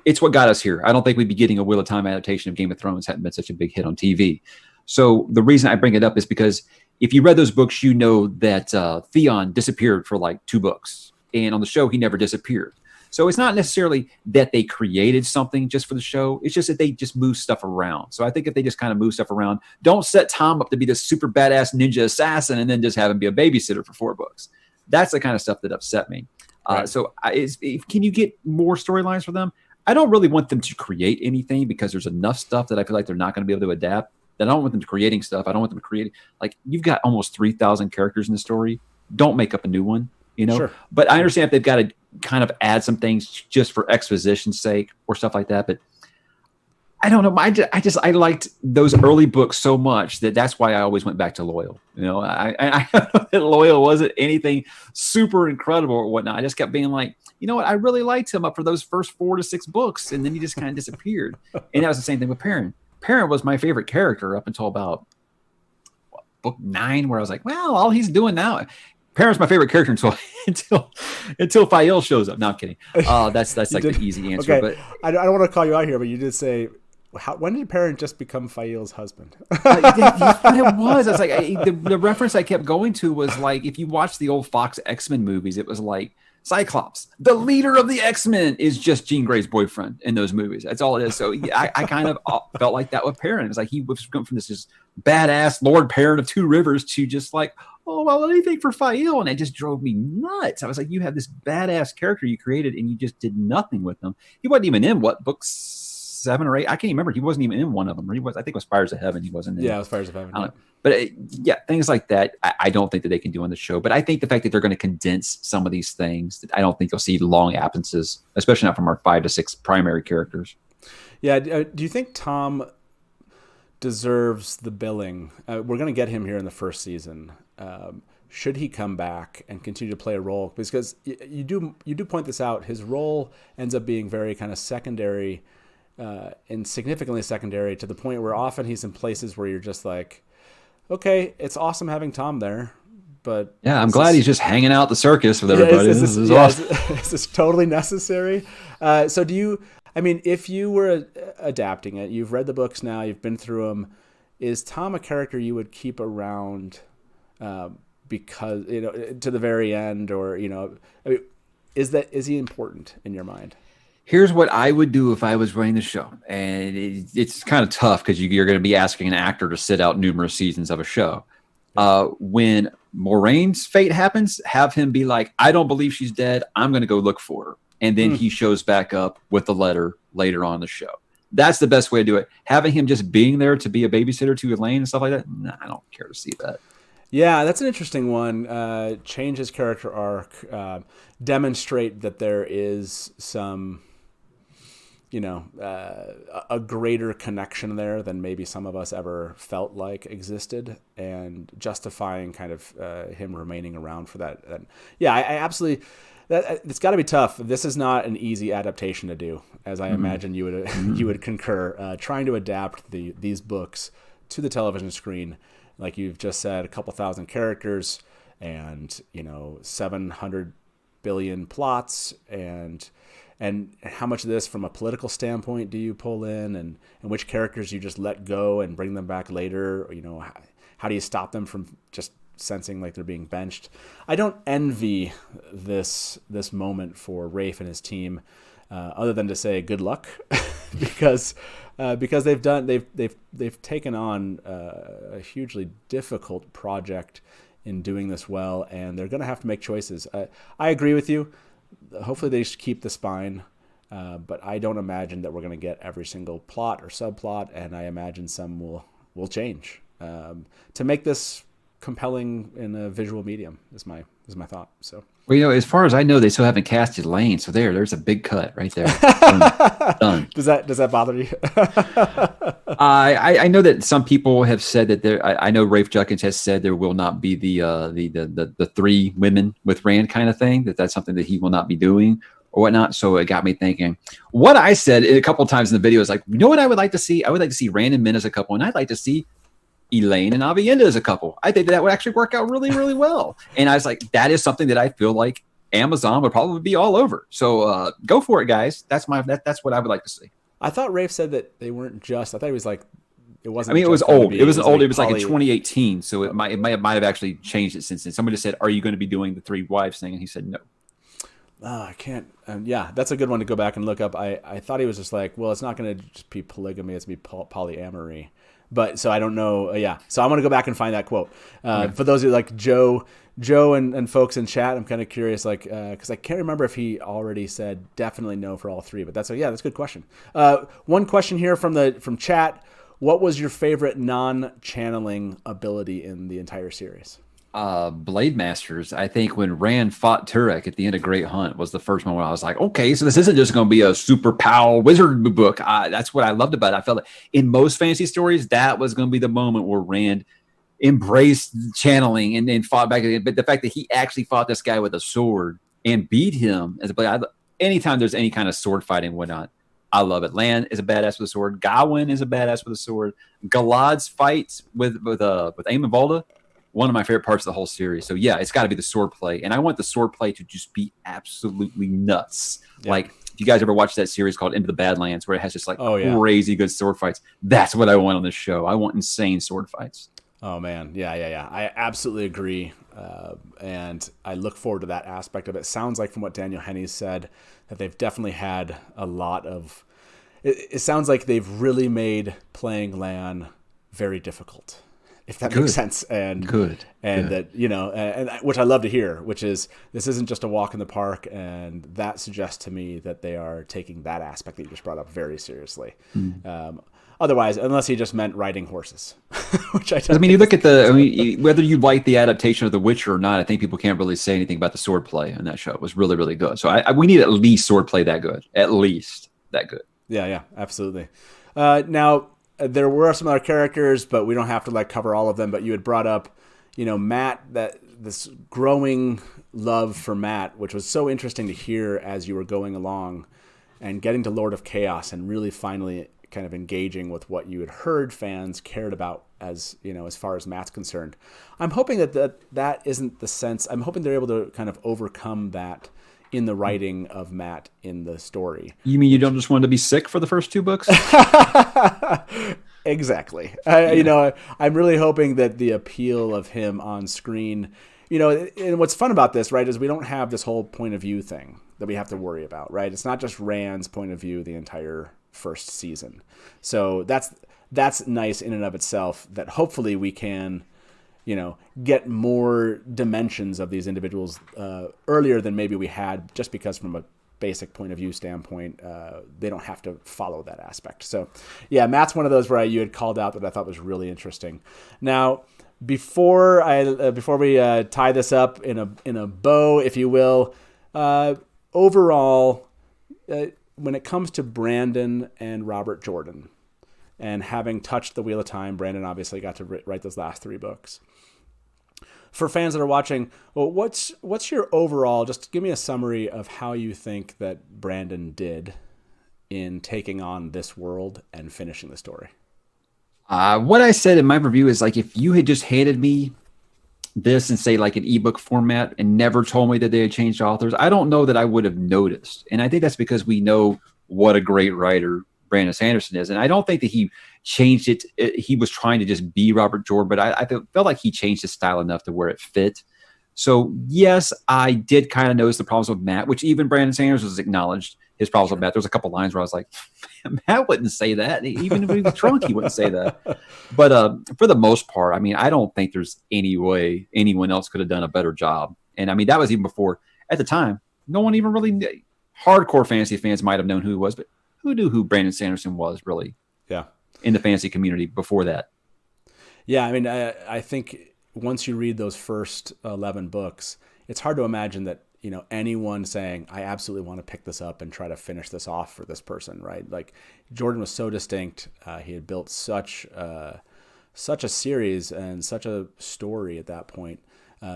it's what got us here. I don't think we'd be getting a Wheel of Time adaptation if Game of Thrones hadn't been such a big hit on TV. So the reason I bring it up is because if you read those books, you know that Theon disappeared for 2 books. And on the show, he never disappeared. So it's not necessarily that they created something just for the show. It's just that they just move stuff around. So I think if they just kind of move stuff around, don't set Tom up to be this super badass ninja assassin and then just have him be a babysitter for 4 books. That's the kind of stuff that upset me. Right. Can you get more storylines for them? I don't really want them to create anything because there's enough stuff that I feel like they're not going to be able to adapt. That I don't want them creating stuff. I don't want them creating, you've got almost 3,000 characters in the story. Don't make up a new one, Sure. But I understand if they've got to kind of add some things just for exposition's sake or stuff like that. But I don't know. I liked those early books so much that's why I always went back to Loyal. You know, I don't know that Loyal wasn't anything super incredible or whatnot. I just kept being like, you know what? I really liked him up for those first 4 to 6 books, and then he just kind of disappeared. And that was the same thing with Perrin. Perrin was my favorite character up until about book 9, where I was like, well, all he's doing now. Perrin's my favorite character until Fael shows up. No, I'm kidding. That's like the easy answer. Okay. But I don't want to call you out here, but you did say, when did Perrin just become Fael's husband? That's what it was. I was like, the reference I kept going to was like, if you watch the old Fox X-Men movies, it was like Cyclops, the leader of the X-Men, is just Jean Grey's boyfriend in those movies. That's all it is. So yeah, I kind of felt like that with Perrin. It was like he was going from this just badass Lord Perrin of Two Rivers to just like, oh, well, anything for Fael. And it just drove me nuts. I was like, you have this badass character you created and you just did nothing with him. He wasn't even in books 7 or 8. I can't even remember. He wasn't even in one of them. Or he was. I think it was Fires of Heaven. He wasn't in. Yeah, it was Fires of Heaven. Yeah. But yeah, things like that, I don't think that they can do on the show. But I think the fact that they're going to condense some of these things, I don't think you'll see long absences, especially not from our 5 to 6 primary characters. Yeah. Do you think Tom deserves the billing? We're going to get him here in the first season. Should he come back and continue to play a role? Because you do point this out. His role ends up being very kind of secondary, and significantly secondary, to the point where often he's in places where you're just like, okay, it's awesome having Tom there, but yeah, I'm glad he's just hanging out at the circus with everybody. This is awesome. Is this totally necessary? So do you? I mean, if you were adapting it, you've read the books now, you've been through them. Is Tom a character you would keep around because, you know, to the very end, or, you know, I mean, is he important in your mind? Here's what I would do if I was running the show. And it's kind of tough because you're going to be asking an actor to sit out numerous seasons of a show. When Moraine's fate happens, have him be like, I don't believe she's dead. I'm going to go look for her. And then he shows back up with the letter later on in the show. That's the best way to do it. Having him just being there to be a babysitter to Elaine and stuff like that, nah, I don't care to see that. Yeah, that's an interesting one. Change his character arc. Demonstrate that there is some, you know, a greater connection there than maybe some of us ever felt like existed, and justifying kind of him remaining around for that. And yeah, I absolutely. It's got to be tough. This is not an easy adaptation to do, as I imagine you would concur. Trying to adapt these books to the television screen, like you've just said, a couple thousand characters, and, you know, 700 billion plots, and how much of this from a political standpoint do you pull in, and which characters you just let go and bring them back later? You know, how do you stop them from just sensing like they're being benched? I don't envy this moment for Rafe and his team, other than to say good luck, because they've taken on a hugely difficult project in doing this well, and they're going to have to make choices. I agree with you. Hopefully they just keep the spine, but I don't imagine that we're going to get every single plot or subplot, and I imagine some will change to make this compelling in a visual medium. Is my thought. So, well, you know, as far as I know, they still haven't casted Lane, so there's a big cut right there. Done. Does that bother you? I know that some people have said that there. I know Rafe Judkins has said there will not be the 3 women with Rand kind of thing. That's something that he will not be doing or whatnot. So it got me thinking. What I said a couple of times in the video is like, you know what I would like to see? I would like to see Rand and Min as a couple, and I'd like to see Elaine and Avienda as a couple. I think that would actually work out really, really well. And I was like, that is something that I feel like Amazon would probably be all over. So go for it, guys. That's what I would like to see. I thought Rafe said that they weren't just. I thought he was like, it wasn't. I mean, it was old. It was old. It was like in 2018. So it might have actually changed it since then. Somebody said, "Are you going to be doing the 3 wives thing?" And he said, "No." Oh, I can't. Yeah, that's a good one to go back and look up. I thought he was just like, well, it's not going to just be polygamy. It's going to be polyamory. But so I don't know. Yeah. So I'm going to go back and find that quote. Okay. For those who like Joe and folks in chat, I'm kind of curious, like, because I can't remember if he already said definitely no for all 3. But that's a good question. One question here from chat. What was your favorite non-channeling ability in the entire series? Blade Masters, I think when Rand fought Turek at the end of Great Hunt was the first moment I was like, okay, so this isn't just going to be a super power wizard book. That's what I loved about it. I felt like in most fantasy stories, that was going to be the moment where Rand embraced channeling and then fought back again. But the fact that he actually fought this guy with a sword and beat him as a player, anytime there's any kind of sword fighting and whatnot, I love it. Lan is a badass with a sword. Gawain is a badass with a sword. Galad's fights with Aemon Valda, one of my favorite parts of the whole series. So yeah, it's got to be the sword play, and I want the sword play to just be absolutely nuts. Yeah. Like if you guys ever watched that series called Into the Badlands, where it has just like crazy good sword fights, that's what I want on this show. I want insane sword fights. Oh man, yeah. I absolutely agree, and I look forward to that aspect of it. Sounds like from what Daniel Henney said that they've definitely had a lot of. It sounds like they've really made playing Lan very difficult. If that makes sense, and that and which I love to hear, which is this isn't just a walk in the park, and that suggests to me that they are taking that aspect that you just brought up very seriously. Otherwise, unless he just meant riding horses, which I don't. I mean, you look at whether you like the adaptation of The Witcher or not, I think people can't really say anything about the sword play on that show. It was really, really good. So we need at least sword play that good, at least that good. Yeah, absolutely. Now. There were some other characters, but we don't have to cover all of them. But you had brought up, Matt, that this growing love for Matt, which was so interesting to hear as you were going along and getting to Lord of Chaos and really finally kind of engaging with what you had heard fans cared about as far as Matt's concerned. I'm hoping that isn't the sense. I'm hoping they're able to kind of overcome that in the writing of Matt in the story. You mean you don't just want to be sick for the first 2 books? Exactly. I'm really hoping that the appeal of him on screen, and what's fun about this, right, is we don't have this whole point of view thing that we have to worry about, right? It's not just Rand's point of view the entire first season. So that's nice in and of itself, that hopefully we can get more dimensions of these individuals earlier than maybe we had, just because from a basic point of view standpoint, they don't have to follow that aspect. So yeah, Matt's one of those where you had called out that I thought was really interesting. Now, before we tie this up in a bow, if you will, overall, when it comes to Brandon and Robert Jordan, and having touched the Wheel of Time, Brandon obviously got to write those last 3 books. For fans that are watching, well, what's your overall, just give me a summary of how you think that Brandon did in taking on this world and finishing the story. What I said in my review is if you had just handed me this and say an ebook format and never told me that they had changed authors, I don't know that I would have noticed. And I think that's because we know what a great writer Brandon Sanderson is. And I don't think that he changed it. He was trying to just be Robert Jordan, but I felt like he changed his style enough to where it fit. So yes, I did kind of notice the problems with Matt, which even Brandon Sanderson has acknowledged his problems with Matt. There's a couple lines where I was like, Matt wouldn't say that. Even if he was drunk, he wouldn't say that. But for the most part, I mean, I don't think there's any way anyone else could have done a better job. And I mean, that was even before, at the time, no one even really knew. Hardcore fantasy fans might have known who he was, but who knew who Brandon Sanderson was really? Yeah. In the fantasy community before that. Yeah, I mean, I think once you read those first 11 books, it's hard to imagine that, anyone saying, I absolutely want to pick this up and try to finish this off for this person, right? Jordan was so distinct. He had built such a series and such a story at that point.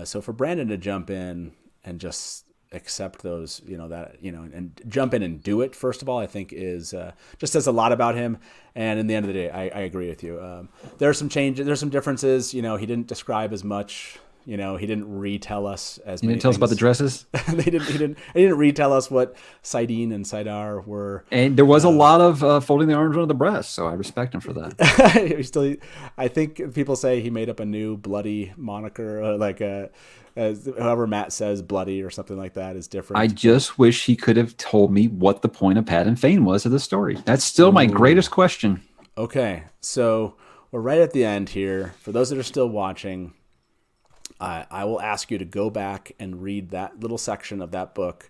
So for Brandon to jump in and just accept those, and jump in and do it, first of all, I think is just says a lot about him. And in the end of the day, I agree with you. There are some changes, there's some differences. He didn't describe as much. He didn't retell us as many. He didn't tell us about the dresses. He didn't retell us what Saidin and Saidar were. And there was a lot of folding the arms under the breast, so I respect him for that. I think people say he made up a new bloody moniker, however Matt says bloody or something like that is different. I just wish he could have told me what the point of Pat and Fane was of the story. That's still my greatest question. Okay, so we're right at the end here. For those that are still watching, I will ask you to go back and read that little section of that book,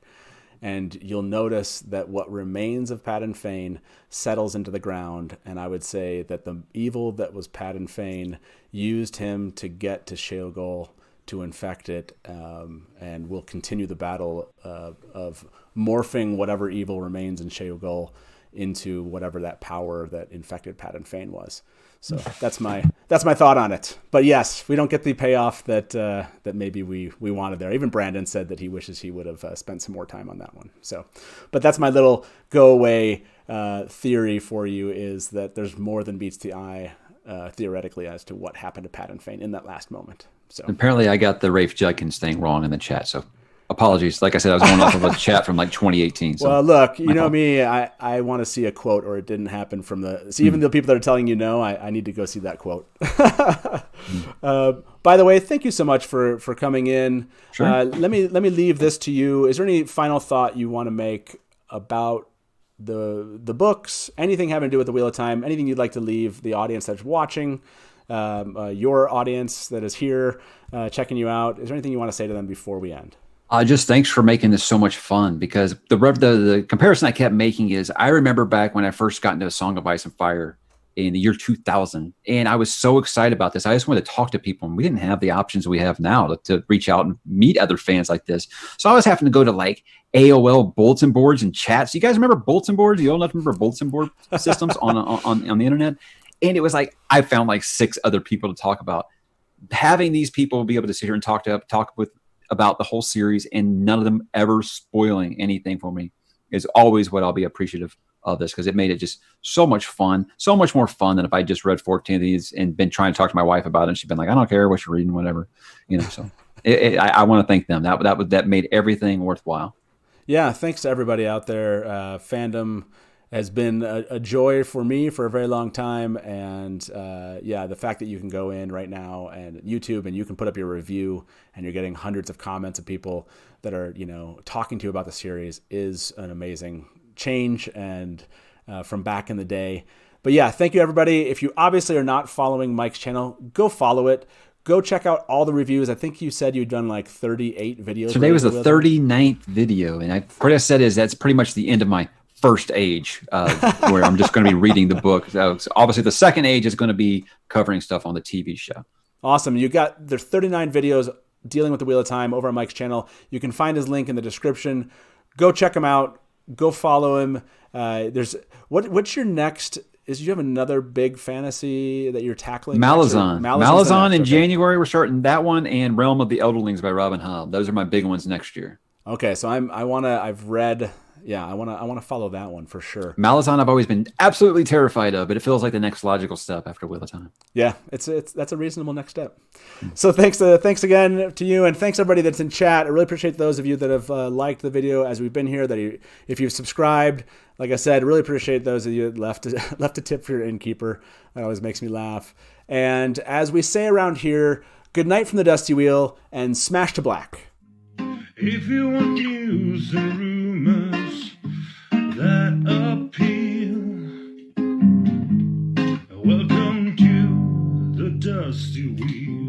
and you'll notice that what remains of Pat and Fane settles into the ground. And I would say that the evil that was Pat and Fane used him to get to Sheol to infect it, and we'll continue the battle of morphing whatever evil remains in Sheol into whatever that power that infected Pat and Fane was. So that's my thought on it. But yes, we don't get the payoff that maybe we wanted there. Even Brandon said that he wishes he would have spent some more time on that one. So, but that's my little go away theory for you, is that there's more than meets the eye theoretically as to what happened to Pat and Fane in that last moment. So apparently I got the Rafe Judkins thing wrong in the chat. So apologies. Like I said, I was going off of a chat from like 2018. So well, look, you know me, I want to see a quote, or it didn't happen from the. So even the people that are telling you no, I need to go see that quote. By the way, thank you so much for coming in. Sure. Let me leave this to you. Is there any final thought you want to make about the books? Anything having to do with the Wheel of Time? Anything you'd like to leave the audience that's watching? Your audience that is here checking you out. Is there anything you want to say to them before we end? Just thanks for making this so much fun, because the comparison I kept making is I remember back when I first got into A Song of Ice and Fire in the year 2000, and I was so excited about this. I just wanted to talk to people, and we didn't have the options we have now to reach out and meet other fans like this. So I was having to go to like AOL bulletin boards and chats. You guys remember bulletin boards? You all remember bulletin board systems on the internet? And it was like I found like 6 other people to talk about. Having these people be able to sit here and talk with about the whole series, and none of them ever spoiling anything for me, is always what I'll be appreciative of this, because it made it just so much fun, so much more fun than if I just read 14 of these and been trying to talk to my wife about it, and she's been like, I don't care what you're reading, whatever, you know. So I want to thank them. That made everything worthwhile. Yeah, thanks to everybody out there. Fandom has been a joy for me for a very long time. And the fact that you can go in right now and YouTube and you can put up your review and you're getting hundreds of comments of people that are, talking to you about the series is an amazing change, and from back in the day. But yeah, thank you everybody. If you obviously are not following Mike's channel, go follow it. Go check out all the reviews. I think you said you'd done like 38 videos. Today was the 39th video. And what I said is that's pretty much the end of my first age, where I'm just going to be reading the book. So obviously the second age is going to be covering stuff on the TV show. Awesome. There's 39 videos dealing with the Wheel of Time over on Mike's channel. You can find his link in the description. Go check him out. Go follow him. What's your next? You have another big fantasy that you're tackling? Malazan in January. We're starting that one, and Realm of the Elderlings by Robin Hobb. Those are my big ones next year. Okay, so I want to follow that one for sure. Malazan I've always been absolutely terrified of, but it feels like the next logical step after Wheel of Time. Yeah, that's a reasonable next step. So thanks again to you, and thanks everybody that's in chat. I really appreciate those of you that have liked the video as we've been here. If you've subscribed, like I said, really appreciate those of you that left a tip for your Innkeeper. That always makes me laugh. And as we say around here, good night from the Dusty Wheel, and smash to black. If you want news and rumors that appeal, welcome to the Dusty Wheel.